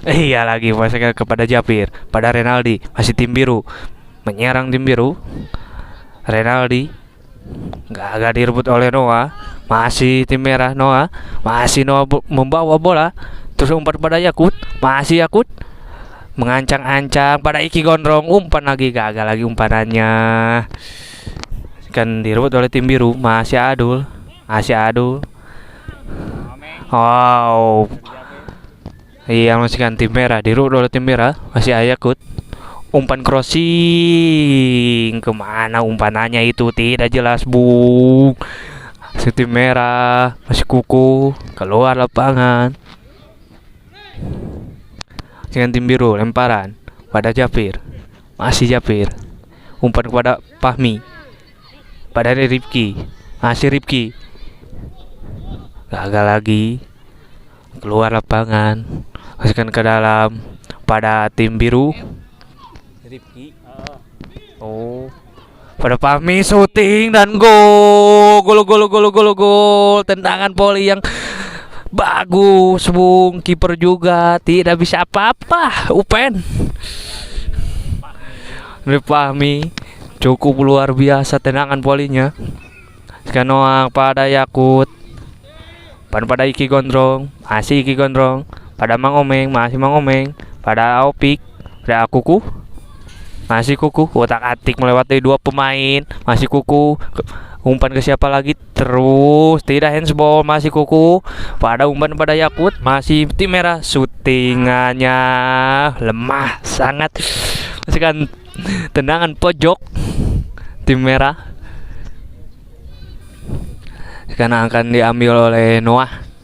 Iya lagi, masih kepada Japir, pada Renaldi, masih tim biru, menyerang tim biru, Renaldi, gagal direbut oleh Noah, masih tim merah Noah, masih Noah membawa bola, terus umpan pada Yakut, masih Yakut, mengancang-ancang pada Iki Gondrong, umpan lagi, gagal lagi umpanannya, kan direbut oleh tim biru, masih Adul, masih Adul, wow. Iya, masih kan tim merah, direbut oleh tim merah, masih Yakut, umpan crossing, kemana umpanannya itu tidak jelas, bung. Si tim merah, masih Kuku, keluar lapangan. Dengan tim biru, lemparan pada Japir, masih Japir, umpan kepada Fahmi, pada Rifki, masih Rifki, gagal lagi, keluar lapangan. Masukkan ke dalam pada tim biru, Rifki, oh, pada Fahmi, syuting dan gol, tendangan voli yang bagus, bung, kiper juga tidak bisa apa-apa, Upen. Fahmi cukup luar biasa tendangan volinya. Sekarang pada Yakut, pada Iki Gondrong, masih Iki Gondrong, pada Mang Omeng, masih Mang Omeng, pada Opik, pada Kuku, masih Kuku, otak-atik melewati dua pemain, masih Kuku, umpan ke siapa lagi, terus tidak handsball, masih Kuku, pada umpan pada Yakut, masih tim merah, syutingannya lemah sangat, masih kan tendangan pojok tim merah, sekarang akan diambil oleh Noah.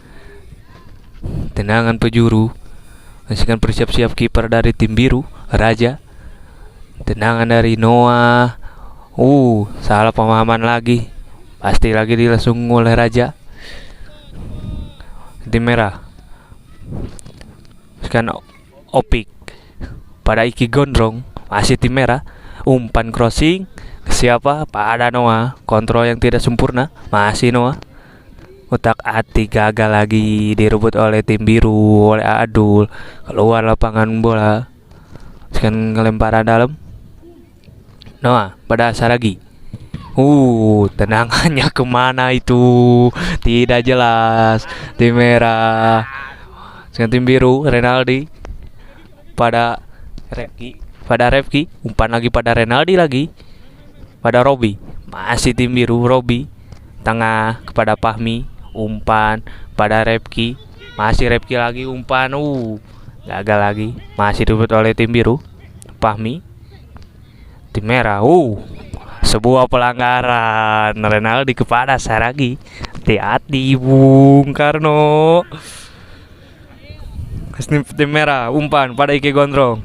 Tendangan penjuru, masihkan bersiap-siap kiper dari tim biru, Raja. Tendangan dari Noah, salah pemahaman lagi, pasti lagi dilangsung oleh Raja. Tim merah, masihkan Opik pada Iki Gondrong, masih tim merah. Umpan crossing ke siapa? Pada Noah. Kontrol yang tidak sempurna, masih Noah. Utak atik gagal lagi, direbut oleh tim biru, oleh Adul. Keluar lapangan bola. Sekarang ngelemparan dalam. Noah pada Saragi. Tendangannya kemana itu? Tidak jelas. Tim merah. Sekarang tim biru, Renaldi pada Refki. Umpan lagi pada Renaldi lagi. Pada Robi. Masih tim biru, Robi. Tengah kepada Fahmi. Umpan pada Refki. Masih Refki lagi umpan. Gagal lagi. Masih direbut oleh tim biru. Fahmi. Tim merah. Sebuah pelanggaran. Renaldi kepada Saragi. Hati-hati Bung Karno. Tim merah. Umpan pada Iki Gondrong.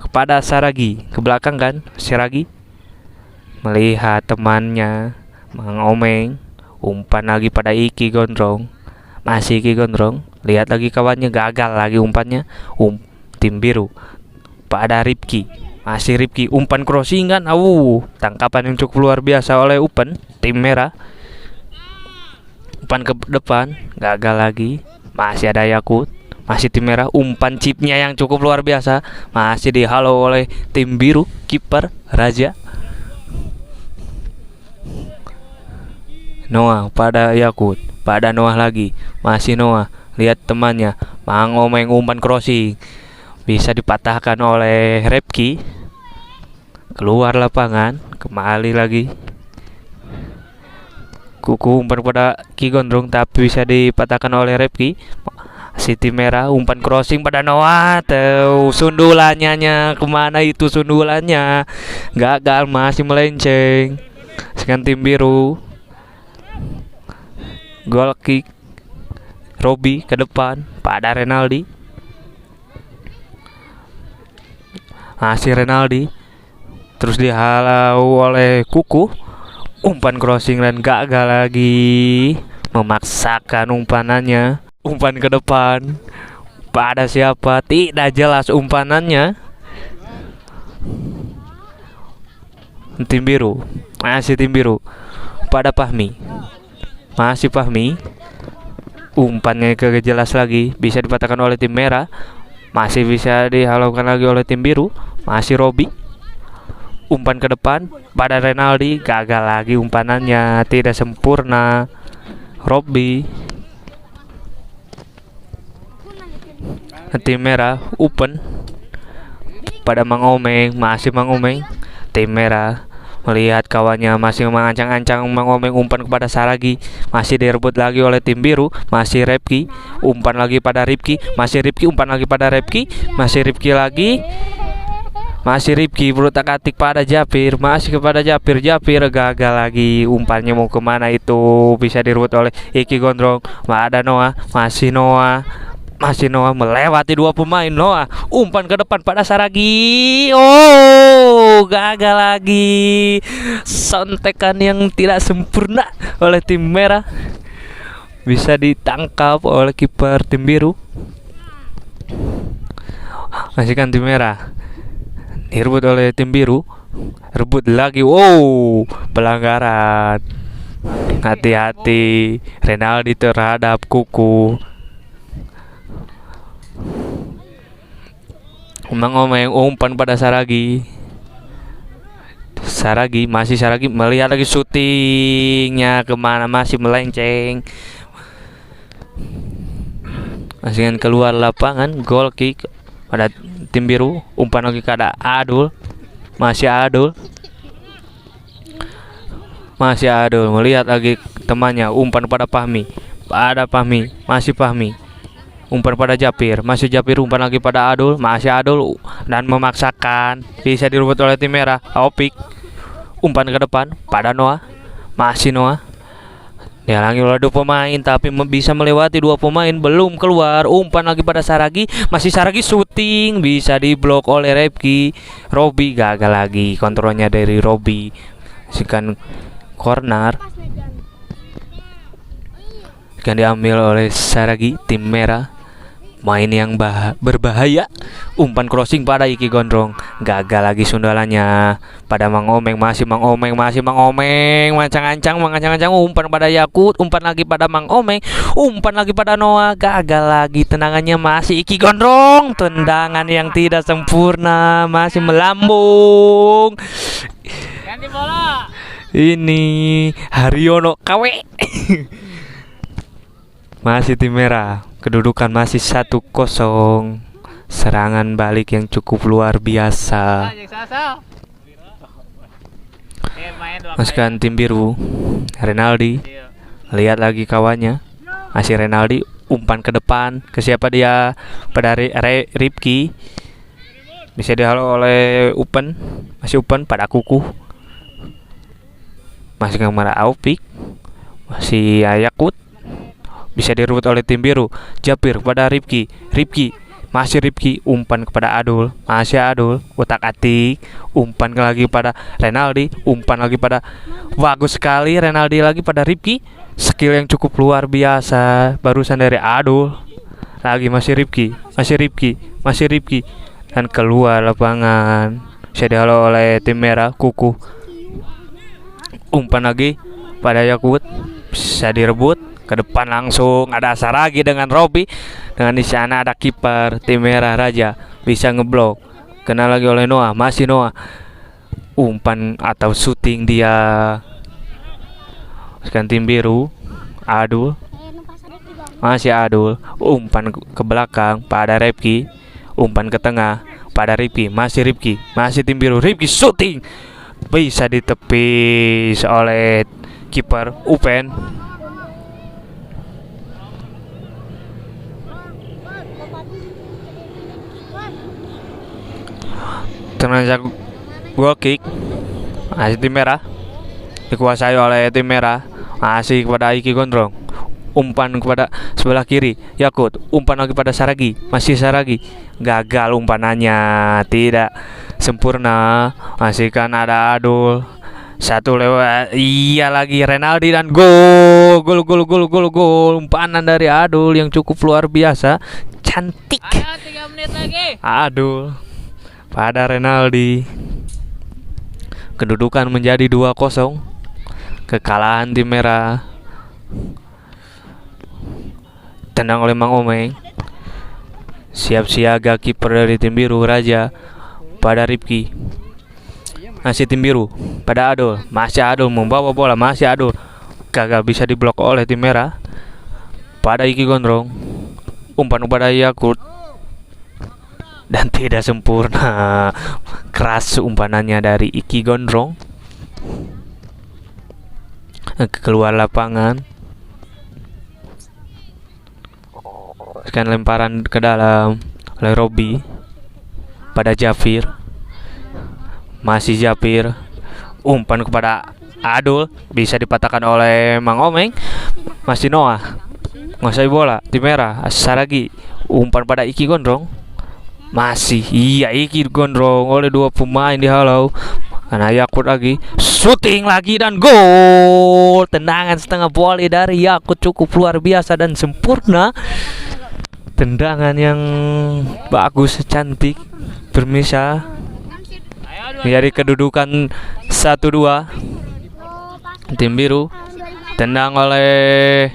Kepada Saragi. Ke belakang kan Saragi. Melihat temannya Mang Omeng. Umpan lagi pada Iki Gondrong. Masih Iki Gondrong. Lihat lagi kawannya, gagal lagi umpannya. Tim biru pada Ripki. Masih Ripki, umpan crossing kan. Tangkapan yang cukup luar biasa oleh Upen tim merah. Umpan ke depan, gagal lagi. Masih ada Yakut. Masih tim merah, umpan chipnya yang cukup luar biasa. Masih dihalau oleh tim biru, kiper Raja. Noah pada Yakut, pada Noah lagi. Masih Noah, lihat temannya Mang Omeng, umpan crossing bisa dipatahkan oleh Repki. Keluar lapangan, kembali lagi. Kuku umpan pada Ki Gondrong tapi bisa dipatahkan oleh Repki. City merah, umpan crossing pada Noah. Sundulannya kemana itu sundulannya? Gagal, masih melenceng. Sekarang tim biru. Goal kick Robi ke depan pada Renaldi. Masih Renaldi. Terus dihalau oleh Kuku. Umpan crossing dan gagal lagi. Memaksakan umpanannya. Umpan ke depan pada siapa? Tidak jelas umpanannya. Tim biru. Masih tim biru pada Fahmi. Masih Fahmi. Umpannya ke jelas lagi. Bisa dipatahkan oleh tim merah. Masih bisa dihalaukan lagi oleh tim biru. Masih Robi. Umpan ke depan pada Renaldi. Gagal lagi umpanannya. Tidak sempurna. Robi. Tim merah Upen pada Mang Omeng. Masih Mang Omeng. Tim merah melihat kawannya masih mengancang-ancang Mang Omeng. Umpan kepada Saragi. Masih direbut lagi oleh tim biru. Masih Repki. Umpan lagi pada Ripki. Masih Ripki. Umpan lagi pada Repki. Masih Ripki lagi. Masih Ripki berutak-atik pada Japir. Masih kepada Japir. Japir gagal lagi. Umpannya mau kemana itu? Bisa direbut oleh Iki Gondrong. Ada Noah. Masih Noah. Masih Noah melewati dua pemain. Noah umpan ke depan pada Saragi. Gagal lagi. Sontekan yang tidak sempurna oleh tim merah. Bisa ditangkap oleh kiper tim biru. Masih kan tim merah. Direbut oleh tim biru. Rebut lagi. Pelanggaran. Hati-hati Renaldi terhadap Kuku. Mang Omeng umpan pada Saragi. Saragi melihat lagi syutingnya kemana, masih melenceng. Masih keluar lapangan. Goal kick pada tim biru. Umpan lagi kepada Adul. Masih Adul melihat lagi temannya. Umpan pada Fahmi. Masih Fahmi. Umpan pada Japir. Masih Japir. Umpan lagi pada Adul. Masih Adul dan memaksakan. Bisa direbut oleh tim merah. Opik. Umpan ke depan pada Noah. Masih Noah. Dihalangi oleh dua pemain tapi bisa melewati dua pemain. Belum keluar. Umpan lagi pada Saragi. Masih Saragi syuting. Bisa diblok oleh Repki. Robi gagal lagi. Kontrolnya dari Robi. Sekan corner. Akan diambil oleh Saragi tim merah. Main yang berbahaya. Umpan crossing pada Iki Gondrong. Gagal lagi sundalannya pada Mang Omeng. Masih Mang Omeng. Mancang-ancang. Umpan pada Yakut. Umpan lagi pada Mang Omeng. Umpan lagi pada Noah. Gagal lagi tendangannya. Masih Iki Gondrong. Tendangan yang tidak sempurna. Masih melambung. Ganti bola. Ini Haryono KW. Masih tim merah. Kedudukan masih 1-0. Serangan balik yang cukup luar biasa. Masukkan tim biru. Renaldi. Lihat lagi kawannya. Masih Renaldi. Umpan ke depan. Ke siapa dia? Pada Ripki. Bisa dihalau oleh Upen. Masih Upen pada Kuku. Masih kemana Aupik. Masih Yakut. Bisa direbut oleh tim biru. Japir kepada Ripki. Masih Ripki. Umpan kepada Adul. Masih Adul. Utak-atik. Umpan lagi pada Renaldi. Umpan lagi pada, bagus sekali Renaldi lagi pada Ripki. Skill yang cukup luar biasa. Barusan dari Adul. Lagi masih Ripki. Dan keluar lapangan. Bisa dihalau oleh tim merah. Kuku. Umpan lagi pada Yakut. Bisa direbut. Ke depan langsung ada Saragi dengan Robi. Dengan di sana ada kiper tim merah Raja. Bisa ngeblok. Kena lagi oleh Noah. Masih Noah. Umpan atau syuting dia. Sekarang tim biru. Adul. Masih Adul. Umpan ke belakang pada Ripki. Umpan ke tengah pada Ripki. Masih Ripki. Masih tim biru. Ripki syuting. Bisa ditepis oleh kiper Upen. Ternyata goal kick. Masih tim merah. Dikuasai oleh tim merah. Masih kepada Iki Gondrong. Umpan kepada sebelah kiri Yakut. Umpan lagi pada Saragi. Masih Saragi. Gagal umpanannya. Tidak sempurna. Masih kan ada Adul. Satu lewat. Iya lagi Renaldi dan gol. Umpanan dari Adul yang cukup luar biasa. Cantik. Ayo 3 menit lagi. Adul pada Renaldi. Kedudukan menjadi 2-0. Kekalahan tim merah. Tendang oleh Mang Omeng. Siap siaga kiper dari tim biru Raja pada Ripki. Masih tim biru pada Adul. Masih Adul membawa bola. Masih Adul. Gagal bisa diblok oleh tim merah pada Iki Gondrong. Umpan pada Yakut. Dan tidak sempurna. Keras umpanannya dari Iki Gondrong. Keluar lapangan. Sekarang lemparan ke dalam oleh Robi pada Jafir. Masih Jafir. Umpan kepada Adul. Bisa dipatahkan oleh Mang Omeng. Masih Noah. Menguasai bola di merah. Saragi. Umpan pada Iki Gondrong. Masih Iki Gondrong oleh 2 pemain dihalau. Karena Yakut lagi. Shooting lagi dan gol. Tendangan setengah volley dari Yakut cukup luar biasa dan sempurna. Tendangan yang bagus, cantik, bermisa. Menjadi kedudukan 1-2. Tim biru tendang oleh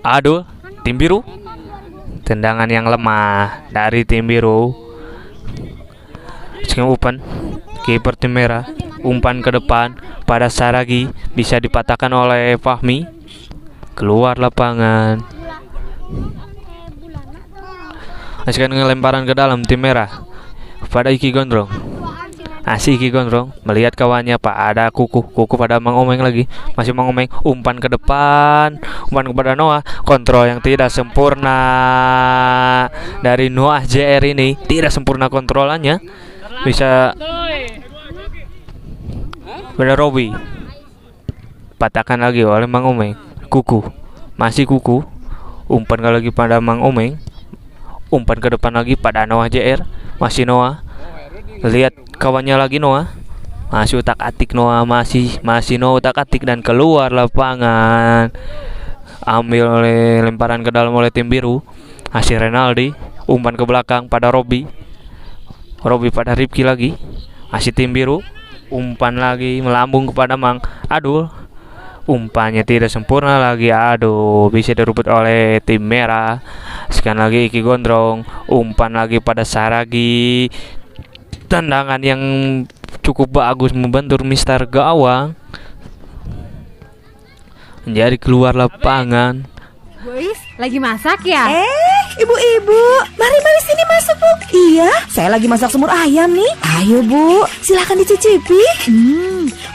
Adul. Tim biru. Tendangan yang lemah dari tim biru. Sekarang umpan kiper tim merah. Umpan ke depan pada Saragi. Bisa dipatahkan oleh Fahmi. Keluar lapangan. Sekarang lemparan ke dalam tim merah pada Iki Gondrong. Masih Iki Gondrong melihat kawannya Pak. Ada Kuku pada Mang Omeng lagi. Masih Mang Omeng. Umpan ke depan. Umpan kepada Noah. Kontrol yang tidak sempurna dari Noah JR ini. Tidak sempurna kontrolannya. Bisa pada Robi. Patahkan lagi oleh Mang Omeng. Kuku. Masih Kuku. Umpan lagi pada Mang Omeng. Umpan ke depan lagi pada Noah JR. Masih Noah. Lihat kawannya lagi Noah. Masih utak-atik Noah. Masih Noah utak-atik dan keluar lapangan. Ambil oleh lemparan ke dalam oleh tim biru. masih Renaldi, umpan ke belakang pada Robi pada Ripki lagi, masih tim biru, umpan lagi melambung kepada Mang Adul, umpannya tidak sempurna lagi, aduh, bisa direbut oleh tim merah. Sekali lagi Iki Gondrong, umpan lagi pada Saragi, tendangan yang cukup bagus membentur Mister Gawang, menjadi keluar lapangan. Boys, lagi masak ya? Ibu-ibu, mari sini masuk, Bu. Iya, saya lagi masak semur ayam nih. Ayo, Bu, silakan dicicipi.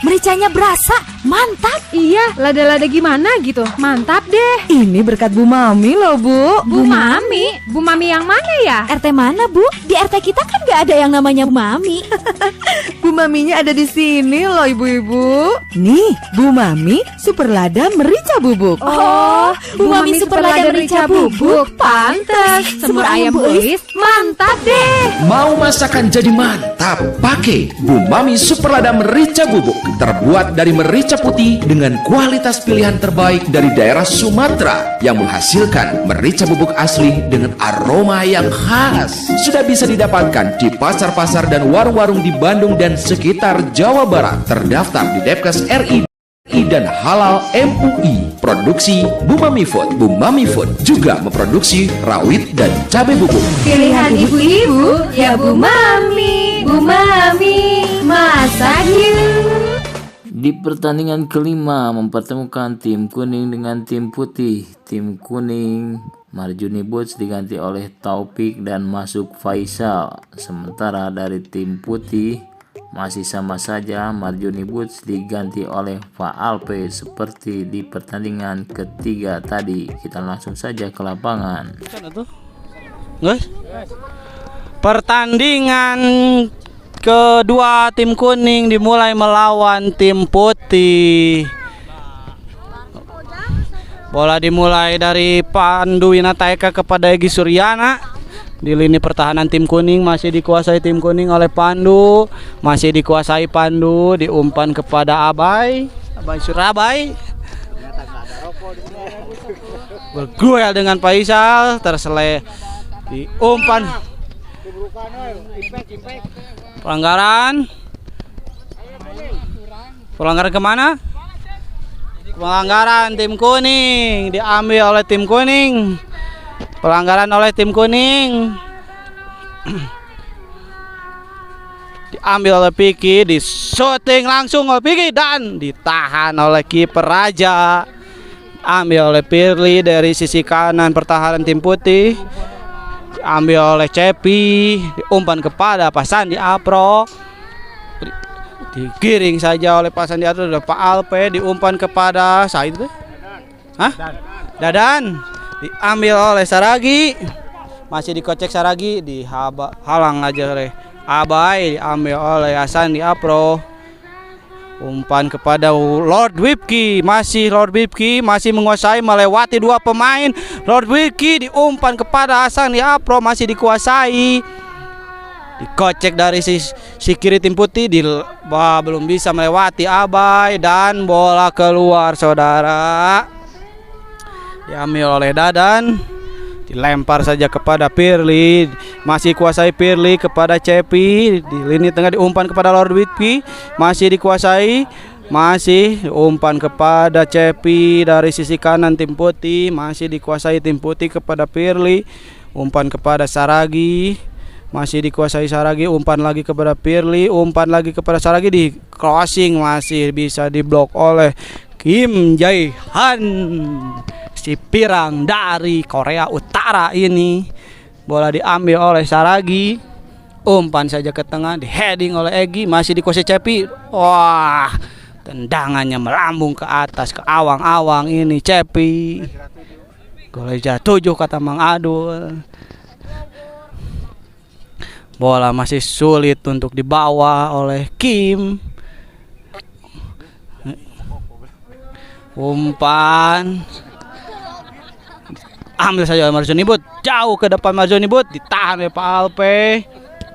Mericanya berasa, mantap. Iya, lada-lada gimana gitu, mantap deh. Ini berkat Bu Mami loh, Bu. Bu Mami? Bu Mami yang mana ya? RT mana, Bu? Di RT kita kan gak ada yang namanya Bu Mami. Bu Maminya ada di sini loh, ibu-ibu. Nih, Bu Mami super lada merica bubuk. Oh, Bu Mami super lada merica bubuk. Pantes, semur ayam Bu Elis mantap deh. Mau masakan jadi mantap? Pakai Bu Mami super lada merica bubuk. Terbuat dari merica putih dengan kualitas pilihan terbaik dari daerah Sumatera yang menghasilkan merica bubuk asli dengan aroma yang khas. Sudah bisa didapatkan di pasar-pasar dan warung-warung di Bandung dan sekitar Jawa Barat. Terdaftar di Depkes RI dan Halal MUI. Produksi Bu Mami Food. Bu Mami Food juga memproduksi rawit dan cabai bubuk. Pilihan ibu-ibu ya Bu Mami. Bu Mami, masak yuk. Di pertandingan kelima mempertemukan tim kuning dengan tim putih. Tim kuning Marjuni Boots diganti oleh Taufik dan masuk Faisal. Sementara dari tim putih masih sama saja, Marjuni Boots diganti oleh Pak Alpe seperti di pertandingan ketiga tadi. Kita langsung saja ke lapangan. Pertandingan kedua tim kuning dimulai melawan tim putih. Bola dimulai dari Pandu Winataeka kepada Egy Suryana. Di lini pertahanan tim kuning masih dikuasai tim kuning oleh Pandu. Masih dikuasai Pandu, diumpan kepada Abai Surabai. Berguel dengan Faisal, terseleh diumpan. Pelanggaran kemana? Pelanggaran tim kuning diambil oleh tim kuning. Pelanggaran oleh tim kuning diambil oleh Piki, disuting langsung oleh Piki dan ditahan oleh kiper Raja. Ambil oleh Pirli dari sisi kanan pertahanan tim putih. Ambil oleh Cepi, diumpan kepada Pak Sandi Apro, digiring saja oleh Pak Sandi Apro. Pak Alpe diumpan kepada Said, Dadan, diambil oleh Saragi, masih dikocek Saragi, dihalang aja oleh Abai, diambil oleh Sandi Apro. Umpan kepada Lord Wipki, masih Lord Wipki masih menguasai melewati dua pemain. Lord Wipki diumpan kepada Hasan Apro, masih dikuasai. Dikocek dari si kiri tim putih, belum bisa melewati Abai dan bola keluar saudara. Diambil oleh Dadan, dilempar saja kepada Pirli, masih kuasai Pirli kepada Cepi. Di lini tengah diumpan kepada Lord Witpi, masih dikuasai, masih umpan kepada Cepi dari sisi kanan tim putih, masih dikuasai tim putih kepada Pirli. Umpan kepada Saragi, masih dikuasai Saragi, umpan lagi kepada Pirli, umpan lagi kepada Saragi, di crossing masih bisa diblok oleh Kim Jae-han, si pirang dari Korea Utara ini. Bola diambil oleh Saragi, umpan saja ke tengah, di heading oleh Egy, masih dikuasai Cepi. Wah, tendangannya melambung ke atas, ke awang-awang ini Cepi. Gol jatuh 7 kata Mang Adul. Bola masih sulit untuk dibawa oleh Kim. Umpan ambil saja oleh Marjoni Boots, jauh ke depan Marjoni Boots, ditahan oleh Pak Alpe.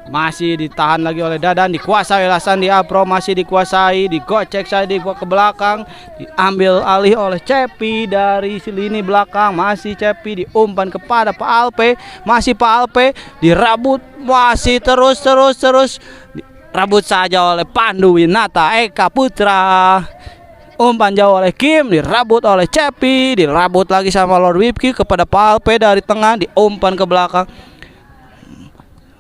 Masih ditahan lagi oleh Dadan, dikuasai oleh Sandi Apro, masih dikuasai, digocek saya di ke belakang, diambil alih oleh Cepi dari lini belakang, masih Cepi diumpan kepada Pak Alpe, masih Pak Alpe dirabut, masih terus dirabut saja oleh Pandu Winata Eka Putra. Umpan jauh oleh Kim, dirabut oleh Cepi, dirabut lagi sama Lord Wipki kepada Pak Alpe dari tengah, diumpan ke belakang.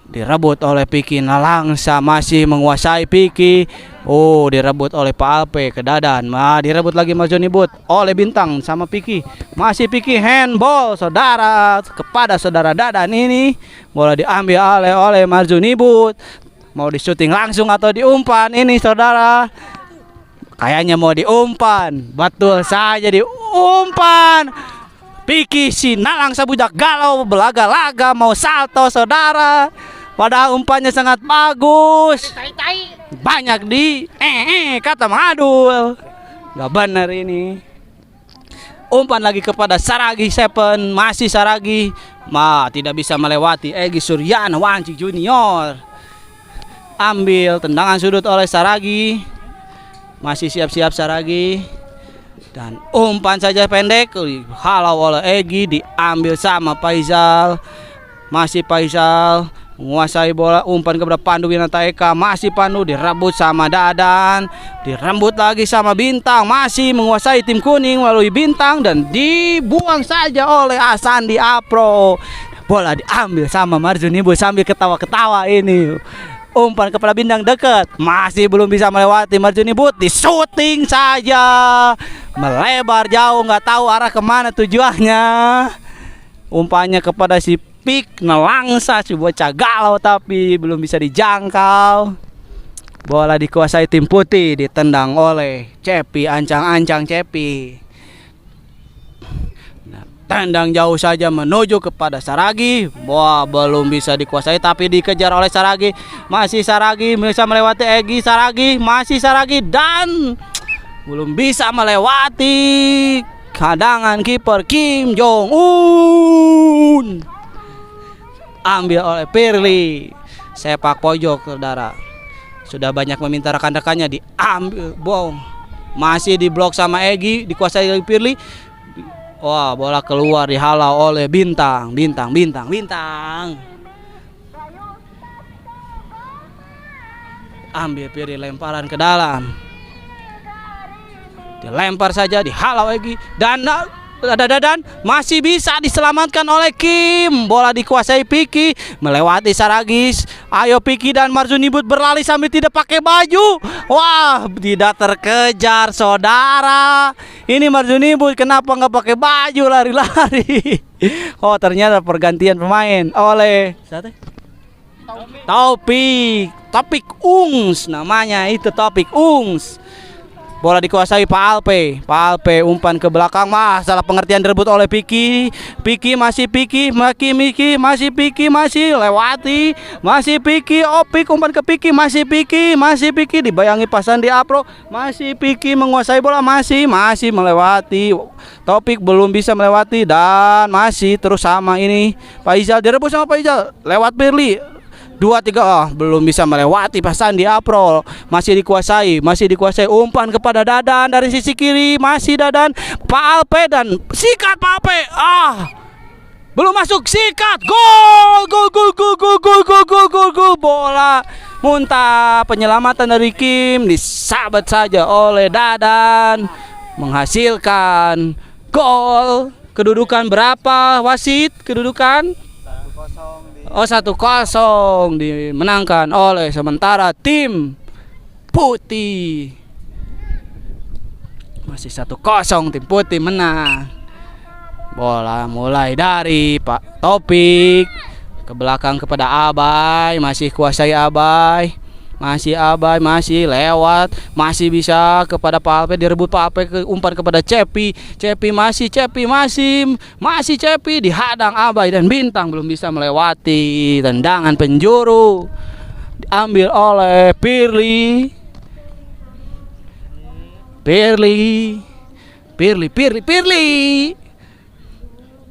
Direbut oleh Piki Nalangsa, masih menguasai Piki. Oh, direbut oleh Pak Alpe ke Dadan. Direbut lagi Marjoni But oleh Bintang sama Piki. Masih Piki handball saudara kepada saudara Dadan ini. Bola diambil oleh Marjoni But. Mau disuting langsung atau diumpan ini saudara? Kayaknya mau diumpan. Betul saja diumpan. Piki si Nalangsa budak galau belaga-laga mau salto saudara. Padahal umpannya sangat bagus. Banyak di kata mengadul. Gak benar ini. Umpan lagi kepada Saragi Seven. Masih Saragi. Tidak bisa melewati Egy Suryana Wanci Junior. Ambil tendangan sudut oleh Saragi. Masih siap-siap Saragi. Dan umpan saja pendek. Halau oleh Egy. Diambil sama Faisal. Masih Faisal menguasai bola, umpan kepada Pandu Winata Eka, masih Pandu dirabut sama Dadan, dirembut lagi sama Bintang, masih menguasai tim kuning melalui Bintang dan dibuang saja oleh Asandi Apro. Bola diambil sama Marjoni Bu sambil ketawa-ketawa ini. Umpan kepada Bintang dekat, masih belum bisa melewati Marjoni But, disuting saja, melebar jauh, nggak tahu arah kemana tujuannya. Umpannya kepada si Pik Nalangsa, si bocah galau tapi belum bisa dijangkau. Bola dikuasai tim putih, ditendang oleh Cepi, ancang-ancang Cepi. Tendang jauh saja menuju kepada Saragi. Wah, belum bisa dikuasai tapi dikejar oleh Saragi. Masih Saragi bisa melewati Egy Saragi, masih Saragi dan belum bisa melewati hadangan kiper Kim Jong Un. Ambil oleh Pirli, sepak pojok saudara. Sudah banyak meminta rekan-rekannya, diambil bom. Masih diblok sama Egy, dikuasai oleh Pirli. Wah, bola keluar, dihalau oleh Bintang. Ambil Pirli, lemparan ke dalam. Dilempar saja, dihalau Egy dan Dadan masih bisa diselamatkan oleh Kim. Bola dikuasai Piki, melewati Saragis. Ayo Piki dan Marjoni But berlari sambil tidak pakai baju. Wah, tidak terkejar saudara. Ini Marjoni But kenapa nggak pakai baju lari-lari? Oh, ternyata pergantian pemain oleh Topik Ungs namanya itu, Topik Ungs. Bola dikuasai Pak Alpe umpan ke belakang, salah pengertian direbut oleh Piki. Masih Piki, masih lewati, masih Piki, Opik umpan ke Piki, masih Piki dibayangi pasan di Apro, masih Piki menguasai bola, masih melewati. Topik belum bisa melewati dan masih terus sama ini. Faisal direbut sama Faisal, lewat Pirli. 2-3 belum bisa melewati pasan di Apro, masih dikuasai, umpan kepada Dadan dari sisi kiri, masih Dadan, Pak Alpe dan sikat Pak Alpe, belum masuk, sikat, gol, bola muntah, penyelamatan dari Kim disabet saja oleh Dadan, menghasilkan gol. Kedudukan berapa wasit? Kedudukan 1-0 dimenangkan oleh sementara tim putih. Masih 1-0 tim putih menang. Bola mulai dari Pak Topik ke belakang kepada Abai, masih kuasai Abai. Masih lewat, masih bisa kepada Pak Alpe, direbut Pak Alpe, umpan kepada Cepi, masih Cepi dihadang Abai dan Bintang belum bisa melewati tendangan penjuru. Diambil oleh Pirli.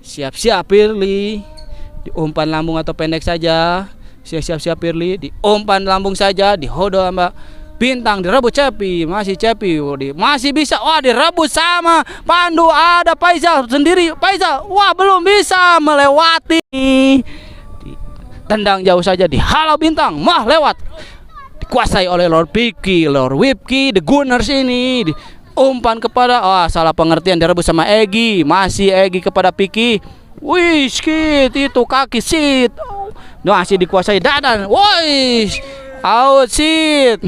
Siap-siap Pirli. Diumpan lambung atau pendek saja. Siap-siap Firly, diumpan lambung saja, dihodol sama Bintang, direbut Cepi, masih Cepi, masih bisa, wah direbut sama Pandu, ada Faizal sendiri, Faizal, wah belum bisa melewati, tendang jauh saja, dihalau Bintang, mah lewat, dikuasai oleh Lord Wipki, the Gunners ini, umpan kepada, salah pengertian, direbut sama Egi, masih Egi kepada Piki, wih skit, itu kaki sit, masih dikuasai Dadan, wih, out sit.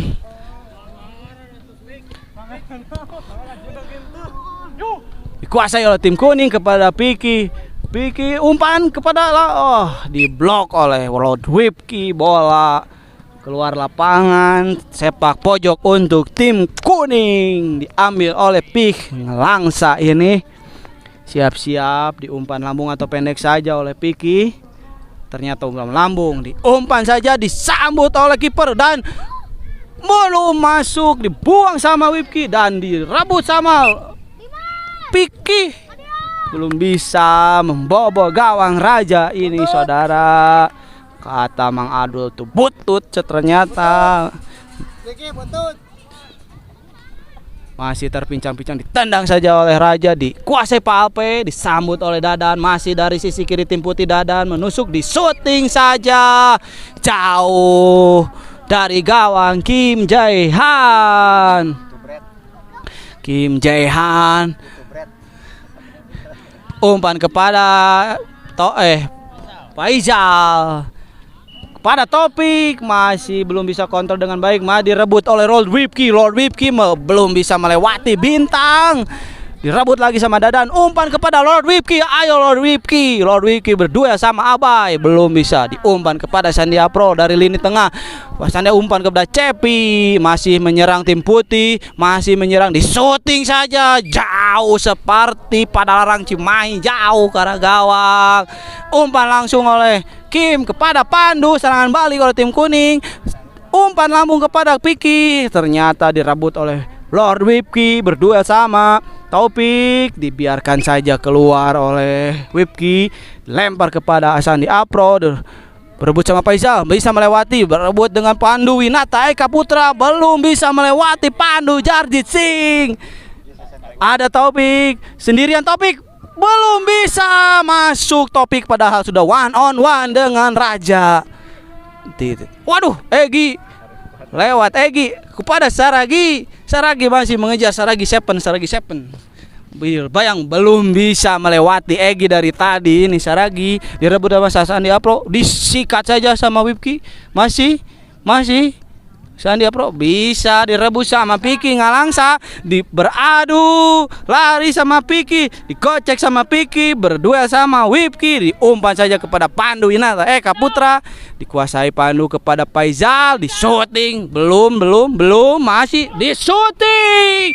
Dikuasai oleh tim kuning kepada Piki. Piki umpan kepada diblok oleh Lord Wipki, bola keluar lapangan, sepak pojok untuk tim kuning, diambil oleh Pik Langsa ini. Siap-siap diumpan lambung atau pendek saja oleh Piki. Ternyata umpan lambung, diumpan saja, disambut oleh kiper dan belum masuk, dibuang sama Wipki dan direbut sama Piki, belum bisa membobol gawang Raja ini, saudara. Kata Mang Adul tuh butut, ternyata masih terpincang-pincang, ditendang saja oleh Raja, dikuasai Palpe, disambut oleh Dadan, masih dari sisi kiri tim putih. Dadan menusuk, di shooting saja jauh dari gawang Kim Jae-han. Umpan kepada Faizal, kepada Topik, masih belum bisa kontrol dengan baik, direbut oleh Lord Wipki. Belum bisa melewati Bintang, direbut lagi sama Dadan, umpan kepada Lord Wipki, ayo Lord Wipki berdua sama Abai, belum bisa, diumpan kepada Sandia Pro dari lini tengah. Sandia umpan kepada Cepi, masih menyerang tim putih, masih menyerang, di shooting saja jauh seperti pada larang Cimahi, jauh ke arah gawang. Umpan langsung oleh Kim kepada Pandu, serangan balik oleh tim kuning. Umpan lambung kepada Piki, ternyata direbut oleh Lord Wipki, berduel sama Taufik, dibiarkan saja keluar oleh Wipki, lempar kepada Sandi Apro, berebut sama Faizal, bisa melewati, berebut dengan Pandu Winata Eka Putra, belum bisa melewati Pandu Jarjit Singh. Ada Taufik, sendirian Taufik, belum bisa masuk Taufik, padahal sudah one on one dengan Raja. Waduh, Egi lewat, Egi kepada Saragi masih mengejar Saragi Seven. Bayang belum bisa melewati Egi dari tadi. Ini Saragi direbut sama Sandi Apro, disikat saja sama Wipki, masih Sandi Apro bisa direbut sama Piki Ngalangsa, beradu lari sama Piki, dikocek sama Piki, berduel sama Wipki, diumpan saja kepada Pandu Winata Eka Putra, dikuasai Pandu kepada Faizal, di shooting, belum, masih di shooting,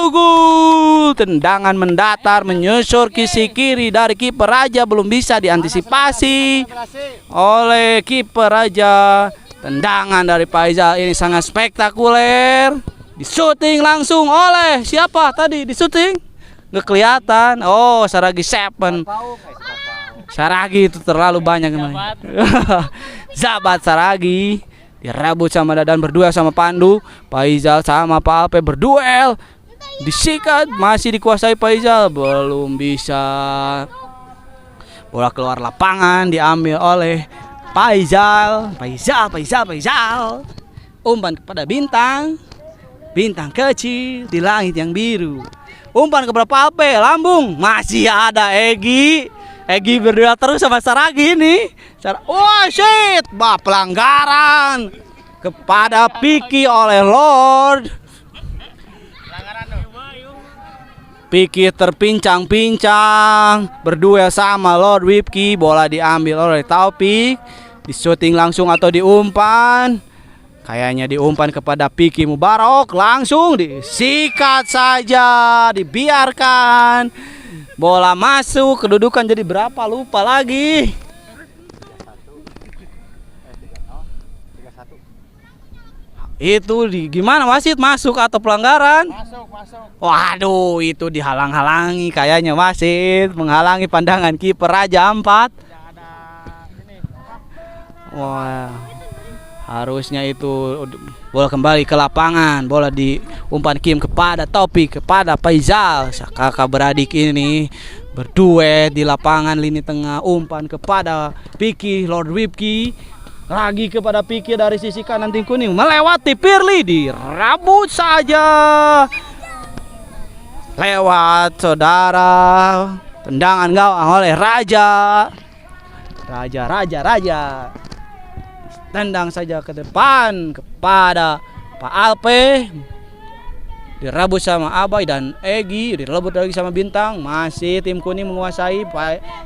gol, tendangan mendatar menyusur kisi kiri dari kiper Raja, belum bisa diantisipasi oleh kiper Raja. Tendangan dari Faizal ini sangat spektakuler. Di shooting langsung oleh siapa tadi di shooting? Nggak kelihatan. Oh, Saragi Seven. Saragi itu terlalu banyak namanya. Zabat Saragi direbut sama Dadan, berduel sama Pandu. Faizal sama Palpe berduel, disikat, masih dikuasai Faizal, belum bisa. Bola keluar lapangan, diambil oleh Faizal. Umpan kepada Bintang kecil di langit yang biru. Umpan kepada Palpe, lambung, masih ada Egi berdua terus sama Saragi ini. Pelanggaran kepada Piki oleh Lord. Piki terpincang-pincang, berduel sama Lord Wipki, bola diambil oleh Taufik. Di shooting langsung atau diumpan? Kayaknya diumpan kepada Piki Mubarok, langsung disikat saja, dibiarkan. Bola masuk, kedudukan jadi berapa lupa lagi. Itu gimana, wasit masuk atau pelanggaran? Masuk. Waduh, itu dihalang-halangi kayaknya, wasit menghalangi pandangan kiper Raja 4. Wah, harusnya itu bola kembali ke lapangan, bola diumpan Kim kepada Taufik, kepada Faizal. Kakak beradik ini berduet di lapangan lini tengah, umpan kepada Piki, Lord Wipki, lagi kepada Piki dari sisi kanan tim kuning, melewati Pirli, dirabut saja lewat saudara, tendangan gawang oleh Raja. Tendang saja ke depan kepada Pak Alpe, dirabut sama Abai dan Egi, direbut lagi sama Bintang. Masih tim kuning menguasai.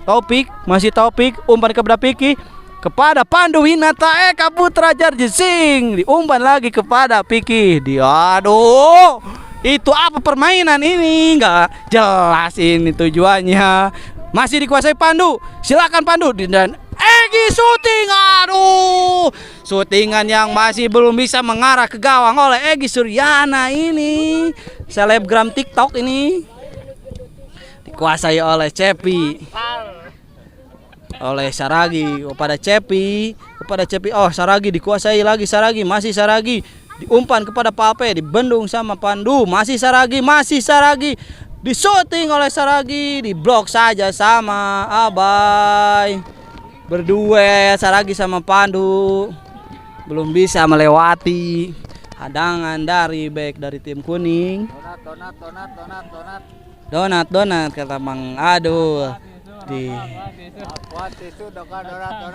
Taufik, masih Taufik, umpan kepada Piki, kepada Pandu Winata Eka Putra Jarjesing, diumpan lagi kepada Piki. Aduh, itu apa permainan ini? Nggak jelas ini tujuannya. Masih dikuasai Pandu, silakan Pandu, dan Egi syuting. Aduh, syutingan yang masih belum bisa mengarah ke gawang oleh Egi Suryana ini, selebgram TikTok ini. Dikuasai oleh Cepi, oleh Saragi kepada Cepi, oh Saragi dikuasai lagi, masih Saragi, diumpan kepada Pape, dibendung sama Pandu, masih Saragi, disuting oleh Saragi, diblok saja sama Abai. Berduet Saragi sama Pandu, belum bisa melewati hadangan dari back dari tim kuning. Donat kata Bang Adul. Di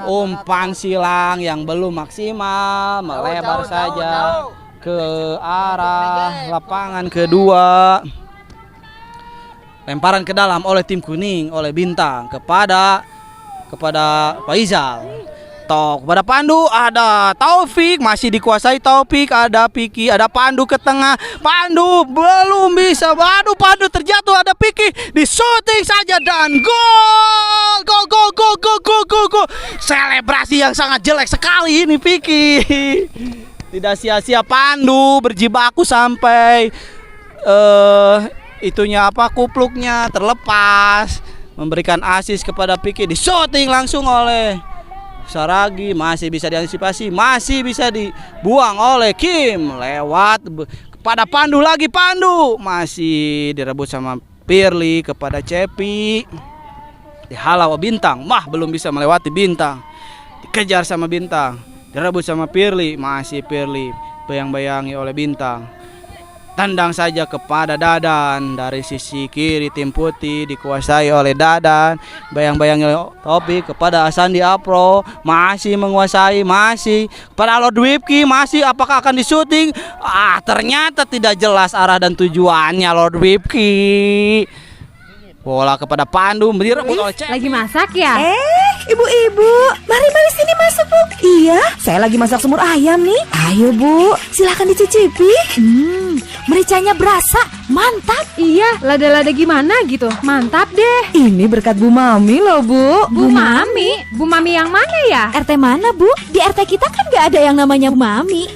umpan silang yang belum maksimal, melebar saja ke arah lapangan kedua. Lemparan ke dalam oleh tim kuning, oleh Bintang kepada Faizal. Kepada Pandu, ada Taufik, masih dikuasai Taufik, ada Piki, ada Pandu ke tengah. Pandu belum bisa. Aduh, Pandu terjatuh, ada Piki, disuting saja dan gol. Gol. Selebrasi yang sangat jelek sekali ini Piki. Tidak sia-sia Pandu berjibaku sampai kupluknya terlepas, memberikan asis kepada Piki, disuting langsung oleh Saragi, masih bisa diantisipasi, masih bisa dibuang oleh Kim, lewat kepada Pandu lagi, Pandu masih direbut sama Pirli kepada Cepi, dihalau Bintang, belum bisa melewati Bintang, dikejar sama Bintang, direbut sama Pirli, masih Pirli bayang-bayangi oleh Bintang. Tendang saja kepada Dadan dari sisi kiri tim putih, dikuasai oleh Dadan, bayang-bayangi Taufik kepada Asandi Apro, masih menguasai, masih kepada Lord Wipki, masih apakah akan disuting? Ternyata tidak jelas arah dan tujuannya Lord Wipki. Bola kepada Pandu, direbut oleh Cek. Lagi masak ya? Ibu-ibu, mari sini masuk Bu. Iya, saya lagi masak semur ayam nih. Ayo Bu, silakan dicicipi. Mericanya berasa, mantap. Iya, lada-lada gimana gitu, mantap deh. Ini berkat Bu Mami loh Bu. Bu Mami? Bu Mami yang mana ya? RT mana Bu? Di RT kita kan gak ada yang namanya Bu Mami.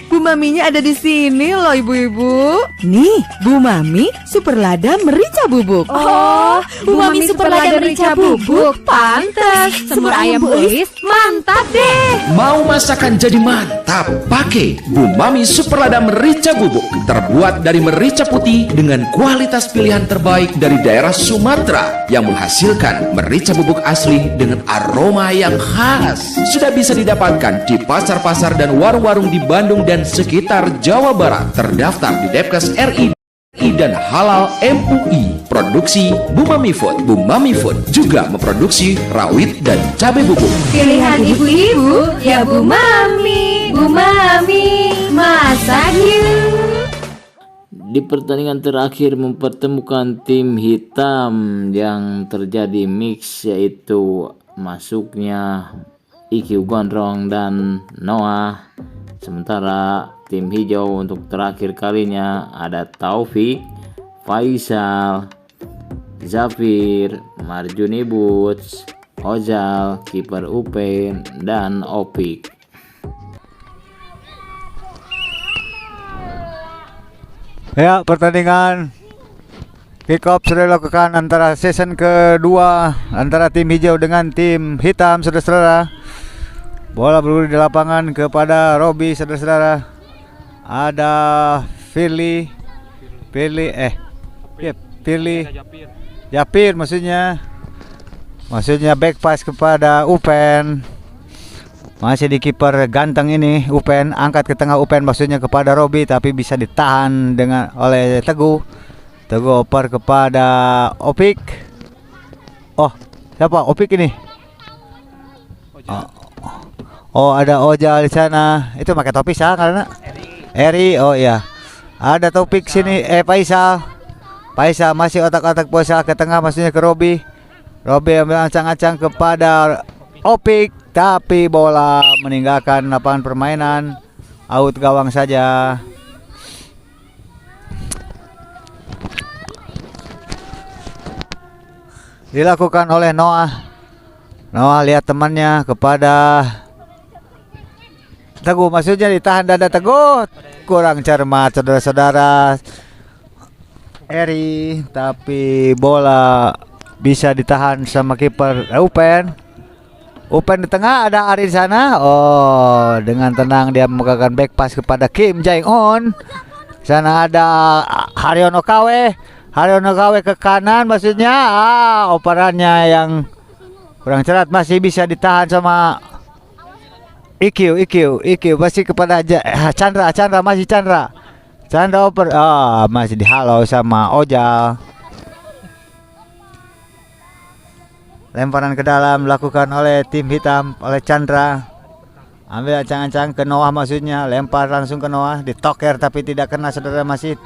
Bu Maminya ada di sini loh ibu-ibu. Nih, Bu Mami Super Lada Merica Bubuk. Oh, Bu Mami Super Lada Merica Bubuk. Pantes, semur ayam Bu Elis mantap deh. Mau masakan jadi mantap? Pakai Bu Mami Super Lada Merica Bubuk. Terbuat dari merica putih dengan kualitas pilihan terbaik dari daerah Sumatera yang menghasilkan merica bubuk asli dengan aroma yang khas. Sudah bisa didapatkan di pasar-pasar dan warung-warung di Bandung dan sekitar Jawa Barat. Terdaftar di Depkes RI dan Halal MUI. Produksi Bu Mami Food. Bu Mami Food juga memproduksi rawit dan cabai bubuk. Pilihan ibu-ibu ya Bu Mami. Bu Mami, masak yuk. Di pertandingan terakhir mempertemukan tim hitam yang terjadi mix, yaitu masuknya Iki Gondrong dan Noah. Sementara tim hijau untuk terakhir kalinya ada Taufik, Faisal, Zafir, Marjuni Boots, Ozal, kiper Upen, dan Opik. Ya, pertandingan kick off sudah dilakukan antara season kedua antara tim hijau dengan tim hitam, saudara-saudara. Bola bergulir di lapangan kepada Robi, saudara-saudara. Ada Firly Japir maksudnya back pass kepada Upen. Masih di kiper ganteng ini Upen, angkat ke tengah Upen maksudnya kepada Robi, tapi bisa ditahan oleh Teguh. Teguh oper kepada Opik. Oh, siapa Opik ini? Oh, ada Oja di sana. Itu pakai topi sah karena Eri. Oh iya. Ada Topik sini, Faisal masih otak-otak Faisal ke tengah maksudnya ke Robi. Robi ambil ancang-ancang kepada Opik, tapi bola meninggalkan lapangan permainan, out gawang saja. Dilakukan oleh Noah. Noah lihat temannya kepada Teguh, maksudnya ditahan dada Teguh. Kurang cermat saudara-saudara Eri, tapi bola bisa ditahan sama kiper Upen. Upen di tengah, ada Ari di sana. Oh, dengan tenang dia memegang back pass kepada Kim Jae-on. Sana ada Haryono KW ke kanan maksudnya. Operannya yang kurang cermat, masih bisa ditahan sama IQ masih kepada Chandra oper. Masih dihalau sama Ojal. Lemparan ke dalam dilakukan oleh tim hitam, oleh Chandra. Ambil ancang-ancang ke Noah maksudnya, lempar langsung ke Noah, ditoker tapi tidak kena saudara. Masih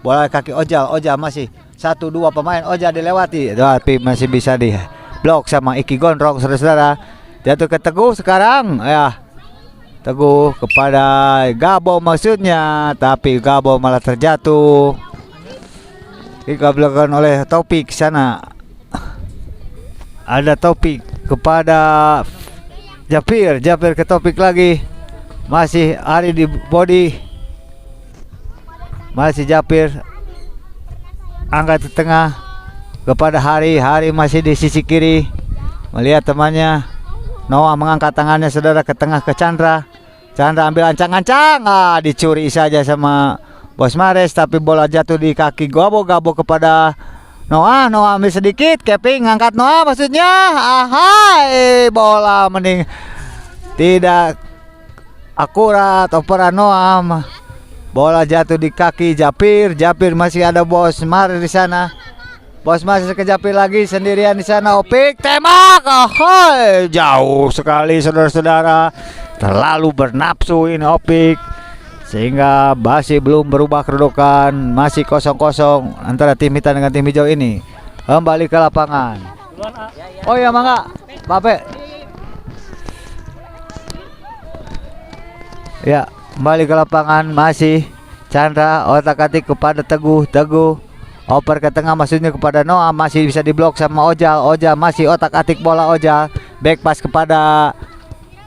bola kaki Ojal masih 1-2 pemain Ojal dilewati, tapi masih bisa di blok sama Iki Gondrong saudara-saudara. Jatuh ke Teguh sekarang ya. Teguh kepada Gabo maksudnya, tapi Gabo malah terjatuh. Dikabelkan oleh Topik sana. Ada Topik kepada Japir ke Topik lagi. Masih Ari di body. Masih Japir angkat ke tengah kepada Hari masih di sisi kiri melihat temannya. Noah mengangkat tangannya saudara ke tengah ke Chandra ambil ancang-ancang, dicuri saja sama Bos Mares, tapi bola jatuh di kaki Gabo kepada Noah ambil sedikit, Keping ngangkat Noah maksudnya. Bola tidak akurat operan Noah. Bola jatuh di kaki Japir masih ada Bos Mares di sana. Bos masih kejapir lagi sendirian di sana. Opik tembak. Jauh sekali saudara-saudara. Terlalu bernafsu ini Opik, sehingga masih belum berubah kedudukan. Masih 0-0 antara tim hitam dengan tim hijau ini. Kembali ke lapangan. Oh ya mangga Bape. Ya, kembali ke lapangan. Masih Chandra otak-atik kepada Teguh oper ke tengah maksudnya kepada Noah, masih bisa diblok sama Ojal masih otak-atik bola Ojal. Back pass kepada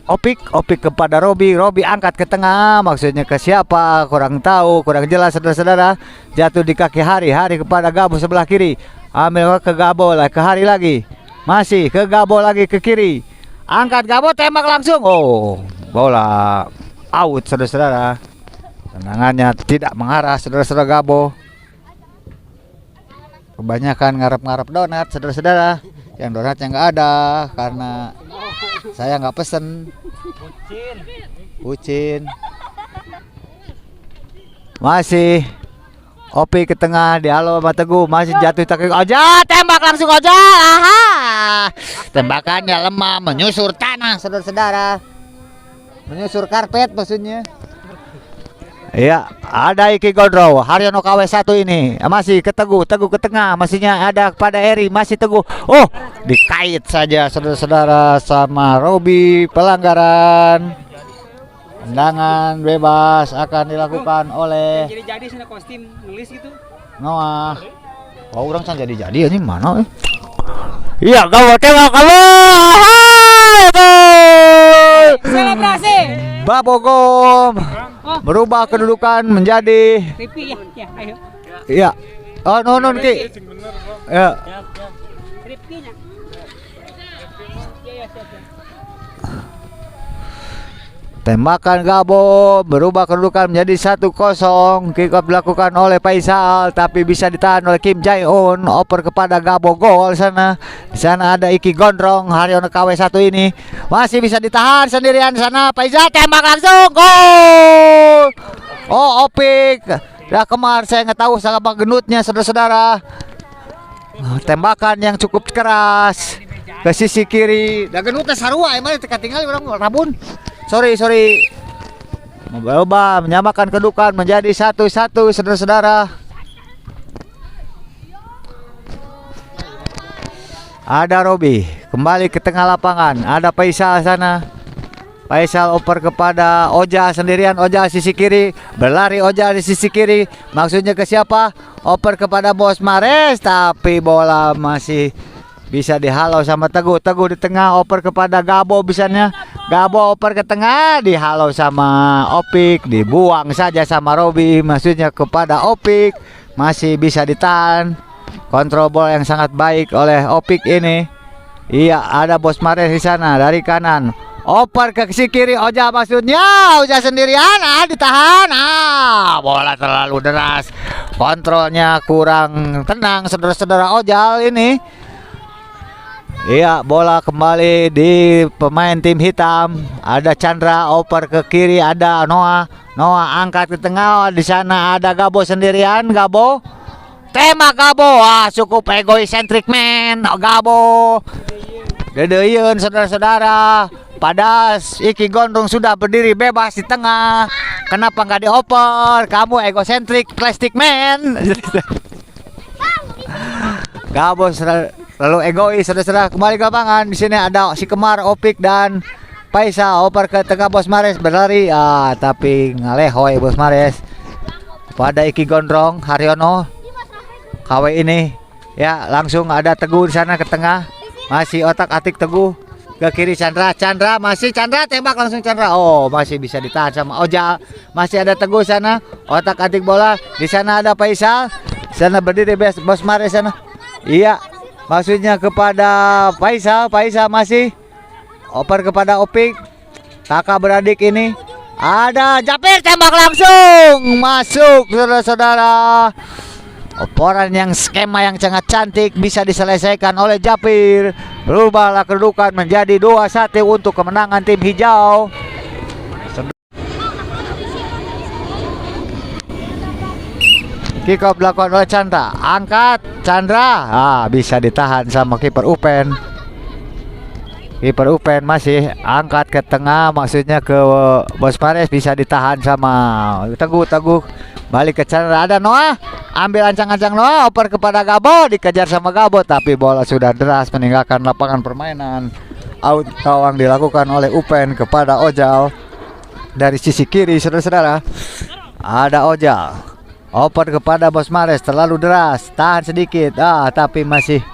Opik kepada Robi angkat ke tengah maksudnya ke siapa kurang tahu, kurang jelas saudara-saudara. Jatuh di kaki Hari kepada Gabo sebelah kiri. Ambil ke Gabo ke Hari lagi. Masih ke Gabo lagi ke kiri. Angkat Gabo tembak langsung. Oh, bola out saudara-saudara. Tendangannya tidak mengarah saudara-saudara Gabo. Kebanyakan ngarep-ngarep donat saudara-saudara. Yang donatnya nggak ada karena saya nggak pesen. Bucin. Masih Opi ke tengah, dihalau sama Teguh, masih jatuh kaki Oja, tembak langsung Oja. Tembakannya lemah, menyusur tanah saudara-saudara. Menyusur karpet maksudnya. Iya, ada Iki Gondrong, Haryono KW 1 ini masih ke Teguh ke tengah, masihnya ada kepada Eri, masih Teguh. Oh, dikait saja saudara-saudara sama Robi. Pelanggaran. Tendangan bebas akan dilakukan oleh Jadi sana kostum nulis gitu. Noah. Oh, orang can jadi ini mana? Iya, kamu tengok kamu. Selebrasi. Babogom merubah kedudukan menjadi Ripi ya, ayo. Iya. Oh, non Ki. Ya. Ripinya. Tembakan Gabo berubah kedudukan menjadi 1-0. Kick off dilakukan oleh Faisal tapi bisa ditahan oleh Kim Jae-un. Oper kepada Gabo, gol sana. Di sana ada Iki Gondrong. Haryono KW1 ini masih bisa ditahan sendirian sana. Faisal tembak langsung, gol. Oh, Opik. Dah kemar, saya nggak tahu sama genutnya saudara-saudara. Tembakan yang cukup keras ke sisi kiri. Dah genutnya sarua emang tinggal orang rabun. Sorry. Berubah menyamakan kedudukan menjadi 1-1 saudara-saudara. Ada Robi kembali ke tengah lapangan. Ada Faisal sana. Faisal oper kepada Oja sendirian. Oja sisi kiri. Berlari Oja di sisi kiri. Maksudnya ke siapa? Oper kepada Bos Mares. Tapi bola masih bisa dihalau sama Teguh. Teguh di tengah oper kepada Gabo bisanya. Gabo oper ke tengah dihalau sama Opik. Dibuang saja sama Robi. Maksudnya kepada Opik. Masih bisa ditahan. Kontrol bola yang sangat baik oleh Opik ini. Iya, ada Bos Mares di sana dari kanan. Oper ke sisi kiri Oja maksudnya. Oja sendirian. Ditahan. Bola terlalu deras. Kontrolnya kurang tenang saudara-saudara Ojal ini. Iya, bola kembali di pemain tim hitam. Ada Chandra oper ke kiri, ada Noah. Noah angkat ke tengah. Di sana ada Gabo sendirian. Gabo tembak Gabo. Cukup egoisentrik man. Gabo Dedeyeun saudara-saudara. Padas Iki Gondrong sudah berdiri bebas di tengah. Kenapa nggak dioper? Kamu egosentrik plastic man. Gabo lalu egois saudara-saudara. Kembali ke lapangan. Di sini ada si Kemar, Opik dan Faisal oper ke tengah. Bos Mares berlari tapi ngalehoy Bos Mares pada Iki Gondrong. Haryono KW ini ya langsung ada Teguh di sana ke tengah. Masih otak-atik Teguh ke kiri. Chandra masih Chandra tembak langsung Chandra. Masih bisa ditahan sama Oja. Masih ada Teguh sana otak-atik bola. Di sana ada Faisal. Sana berdiri Bos Mares sana. Iya, maksudnya kepada Faisal. Faisal masih oper kepada Opik. Kakak beradik ini. Ada Japir tembak langsung. Masuk saudara-saudara. Operan yang skema yang sangat cantik bisa diselesaikan oleh Japir. Berubahlah kedudukan menjadi 2-1 untuk kemenangan tim hijau. Kick off dilakukan oleh Chandra. Angkat Chandra. Bisa ditahan sama kiper Upen. Kiper Upen masih angkat ke tengah. Maksudnya ke Bos Mares. Bisa ditahan sama Teguh. Balik ke Chandra. Ada Noah. Ambil ancang-ancang Noah. Oper kepada Gabo. Dikejar sama Gabo. Tapi bola sudah deras meninggalkan lapangan permainan. Out gawang dilakukan oleh Upen kepada Ojal. Dari sisi kiri saudara-saudara. Ada Ojal. Oper kepada Bos Mares. Terlalu deras. Tahan sedikit. Tapi masih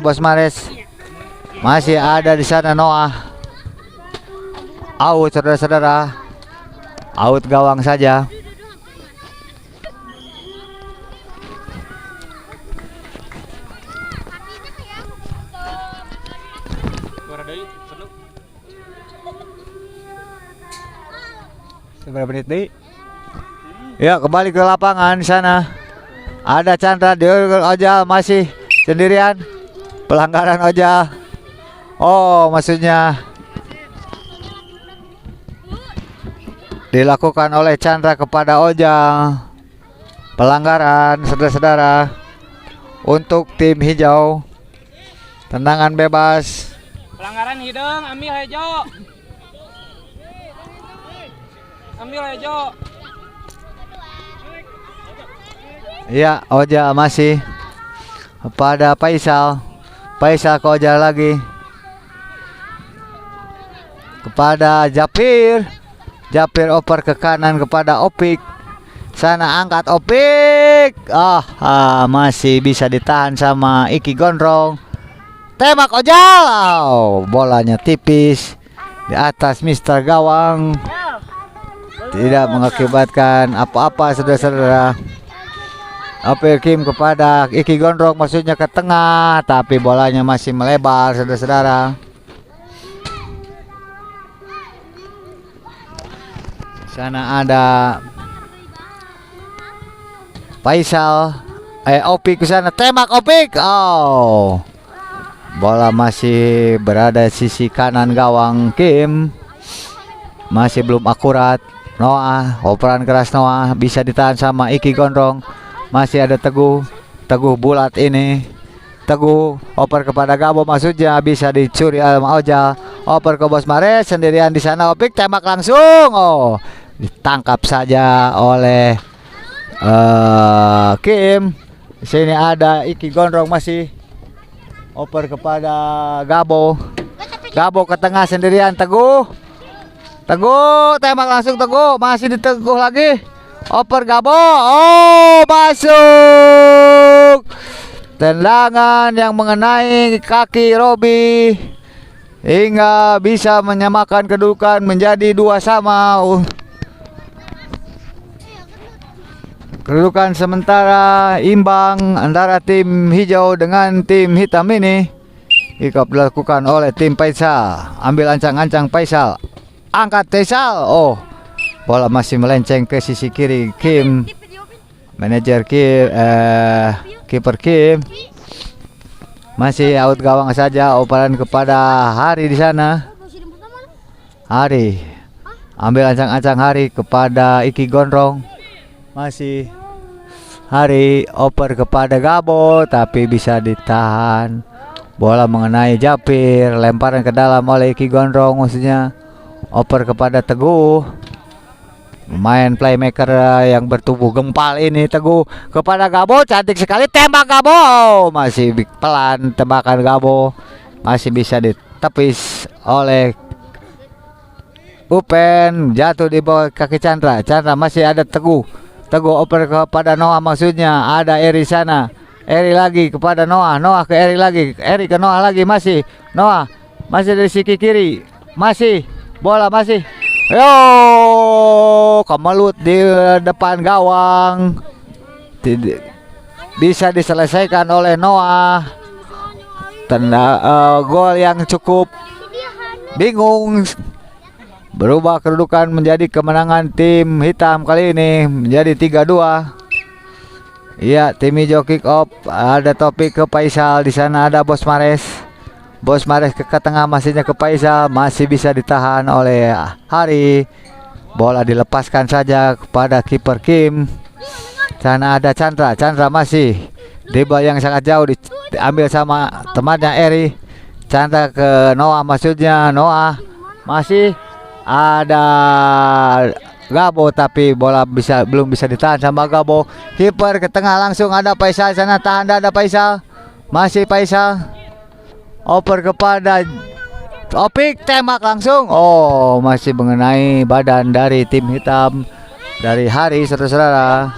Bos Mares. Masih ada di sana Noah. Out saudara-saudara. Out gawang saja. Berapa menit nih? Ya, kembali ke lapangan di sana. Ada Chandra, Ojal masih sendirian. Pelanggaran Ojal. Maksudnya dilakukan oleh Chandra kepada Ojal. Pelanggaran saudara-saudara untuk tim hijau. Tendangan bebas. Pelanggaran hidung, ambil hijau. Ya, Ojal masih pada Faisal. Faisal ke Ojal lagi. Kepada Japir. Japir oper ke kanan kepada Opik. Sana angkat Opik. Masih bisa ditahan sama Iki Gondrong. Tembak Ojal. Bolanya tipis di atas Mister Gawang. Tidak mengakibatkan apa-apa saudara-saudara. Opik Kim kepada Iki Gondrong, maksudnya ke tengah, tapi bolanya masih melebar, saudara-saudara. Sana ada Faisal, Opik ke sana, tembak Opik. Oh, bola masih berada sisi kanan gawang Kim, masih belum akurat. Noah, operan keras Noah bisa ditahan sama Iki Gondrong. Masih ada Teguh, Teguh bulat ini. Teguh oper kepada Gabo, maksudnya bisa dicuri sama Ojal. Oper ke Bos Mares sendirian di sana. Opik tembak langsung. Oh, ditangkap saja oleh Kim. Sini ada Iki Gondrong masih oper kepada Gabo. Gabo ke tengah sendirian. Teguh, Teguh tembak langsung. Teguh masih diteguh lagi. Oper Gabo. Oh, masuk. Tendangan yang mengenai kaki Robi hingga bisa menyamakan kedudukan menjadi 2-2. Kedudukan sementara imbang antara tim hijau dengan tim hitam ini. Ikap dilakukan oleh tim Faisal. Ambil ancang-ancang Faisal. Angkat Faisal. Oh, bola masih melenceng ke sisi kiri Kim. Manajer Kim, kiper Kim. Masih out gawang saja. Operan kepada Hari di sana. Hari. Ambil ancang-ancang Hari kepada Iki Gondrong. Masih Hari oper kepada Gabo, tapi bisa ditahan. Bola mengenai Japir, lemparan ke dalam oleh Iki Gondrong, maksudnya oper kepada Teguh. Pemain playmaker yang bertubuh gempal ini, Teguh kepada Gabo, cantik sekali tembak Gabo. Oh, masih pelan tembakan Gabo, masih bisa ditepis oleh Upen, jatuh di bawah kaki Chandra. Chandra masih ada Teguh. Teguh oper kepada Noah, maksudnya ada Eri sana. Eri lagi kepada Noah, Noah ke Eri lagi, Eri ke Noah lagi, masih Noah masih dari sisi kiri, masih bola masih. Yo, kemelut di depan gawang. Bisa diselesaikan oleh Noah. Gol yang cukup bingung. Berubah kedudukan menjadi kemenangan tim hitam kali ini menjadi 3-2. Iya, tim hijau kick off. Ada Topik ke Faisal, di sana ada Bos Mares. Bos Mares ke tengah, masihnya ke Faisal, masih bisa ditahan oleh Hari. Bola dilepaskan saja kepada kiper Kim. Sana ada Chandra, Chandra masih dribble yang sangat jauh diambil sama temannya Eri. Chandra ke Noah, maksudnya Noah masih ada Gabo, tapi bola belum bisa ditahan sama Gabo. Kiper ke tengah langsung ada Faisal sana, tahan ada Faisal. Masih Faisal. Oper kepada Opik, tembak langsung. Oh, masih mengenai badan dari tim hitam dari Hari, saudara-saudara.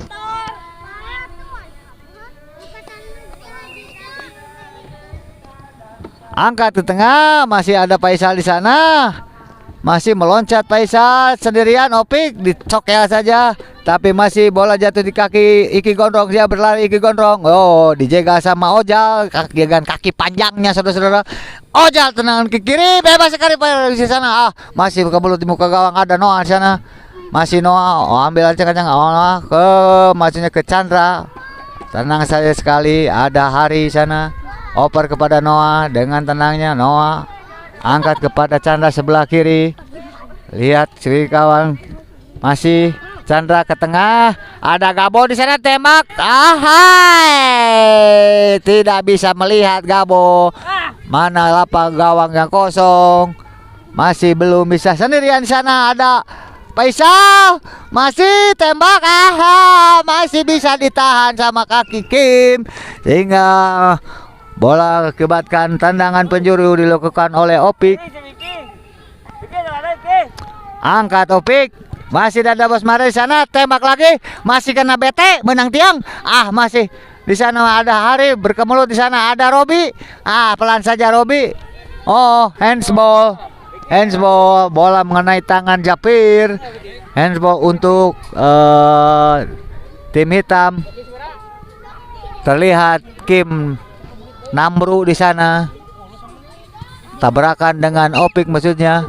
Angkat ke tengah, masih ada Faisal di sana. Masih meloncat Faisal sendirian, Opik dicokel saja, tapi masih bola jatuh di kaki Iki Gondrong. Dia berlari Iki Gondrong. Oh, dijaga sama Ojal dengan kaki panjangnya, saudara-saudara. Ojal tendangan ke kiri, bebas sekali di sana. Masih kebelut di muka gawang, ada Noah di sana. Masih Noah, ambil ancang-ancang Noah ke maksudnya ke Chandra. Tenang saja sekali, ada Hari di sana. Oper kepada Noah dengan tenangnya Noah. Angkat kepada Chandra sebelah kiri. Lihat kiri kawan. Masih Chandra ke tengah. Ada Gabo di sana, tembak. Ahai. Tidak bisa melihat Gabo. Mana lapak gawang yang kosong. Masih belum bisa, sendirian di sana ada Faisal. Masih tembak. Masih bisa ditahan sama kaki Kim. Sehingga bola akibatkan tendangan penjuru dilakukan oleh Opik. Angkat Opik. Masih ada Bos Mares di sana, tembak lagi. Masih kena BT, benang tiang. Masih di sana ada Hari berkemelut, di sana ada Robi. Pelan saja Robi. Oh, handsball. Handsball, bola mengenai tangan Japir. Handsball untuk tim hitam. Terlihat Kim Namru di sana. Tabrakan dengan Opik maksudnya.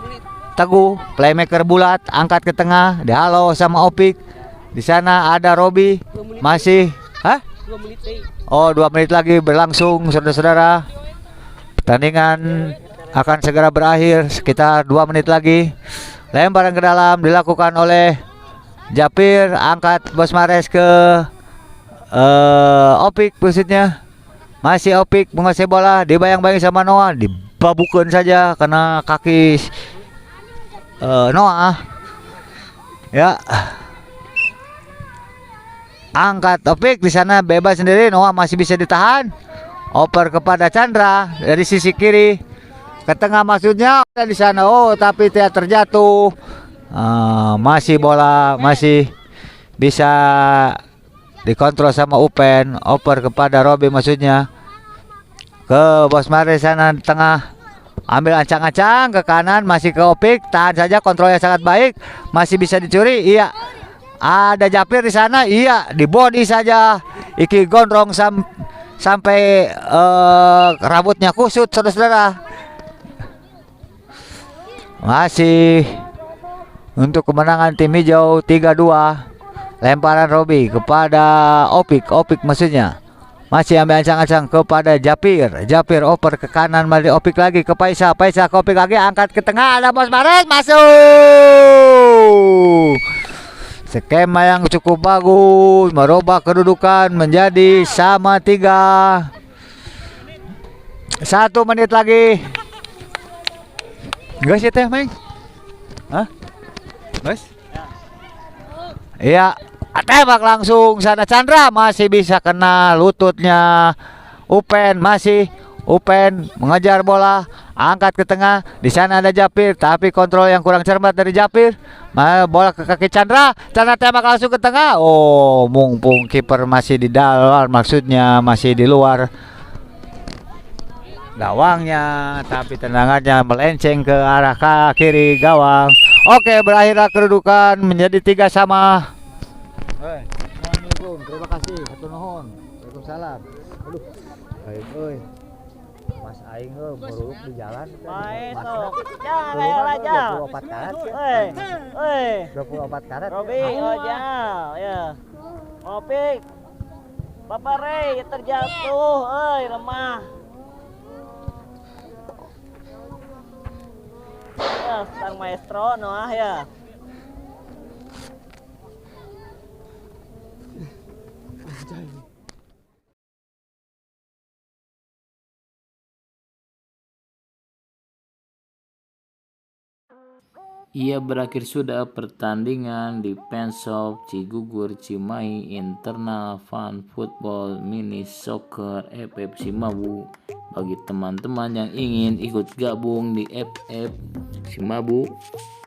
Teguh, playmaker bulat, angkat ke tengah, dihalau sama Opik. Di sana ada Robi, masih, 2 menit deh. Oh 2 menit lagi berlangsung saudara-saudara. Pertandingan akan segera berakhir, sekitar 2 menit lagi. Lemparan ke dalam dilakukan oleh Japir, angkat Bos Mares ke Opik maksudnya. Masih Opik menguasai bola, dibayang-bayang sama Noah, dibabukan saja karena kaki Noah. Ya. Angkat Opik di sana bebas sendiri, Noah masih bisa ditahan. Oper kepada Chandra dari sisi kiri ke tengah maksudnya di sana. Oh, tapi tidak terjatuh. Masih bola masih bisa dikontrol sama Upen. Oper kepada Robby maksudnya ke Bos Mares sana di tengah. Ambil ancang-ancang ke kanan, masih ke Opik, tahan saja, kontrolnya sangat baik, masih bisa dicuri. Iya, ada Japir di sana. Iya, di body saja Iki gondrong sampai rambutnya kusut saudara-saudara. Masih untuk kemenangan tim hijau 3-2. Lemparan Robby kepada Opik, Opik maksudnya masih ambil ancang-ancang kepada Japir. Japir oper ke kanan, mari Opik lagi ke Paisa. Paisa ke Opik lagi, angkat ke tengah, ada Bos Mares, masuk. Skema yang cukup bagus, merubah kedudukan menjadi sama 3. 1 menit lagi. Guys, ya teh, Meng? Hah? Guys? Iya. Tembak langsung sana Chandra, masih bisa kena lututnya Upen. Masih Upen mengejar bola, angkat ke tengah. Di sana ada Japir, tapi kontrol yang kurang cermat dari Japir. Bola ke kaki Chandra, Chandra tembak langsung ke tengah. Oh, mumpung kiper masih di dalam, maksudnya masih di luar gawangnya, tapi tendangannya melenceng ke arah kiri gawang. Oke, berakhirlah kedudukan menjadi 3-3. Assalamualaikum, terima kasih, hatur nuhun. Waalaikumsalam. Aduh, baik euy. Mas aing meruruk di jalan. Baik, sok. Jangan aja. 24 karat. 24 karat. Robi, aja. Ya. Opik. Bapak Rey terjatuh, lemah. Ya, sang maestro Noah ya. Ia berakhir sudah pertandingan di Penshop Cigugur Cimahi Internal Fun Football Mini Soccer FF Cimabu. Bagi teman-teman yang ingin ikut gabung di FF Cimabu,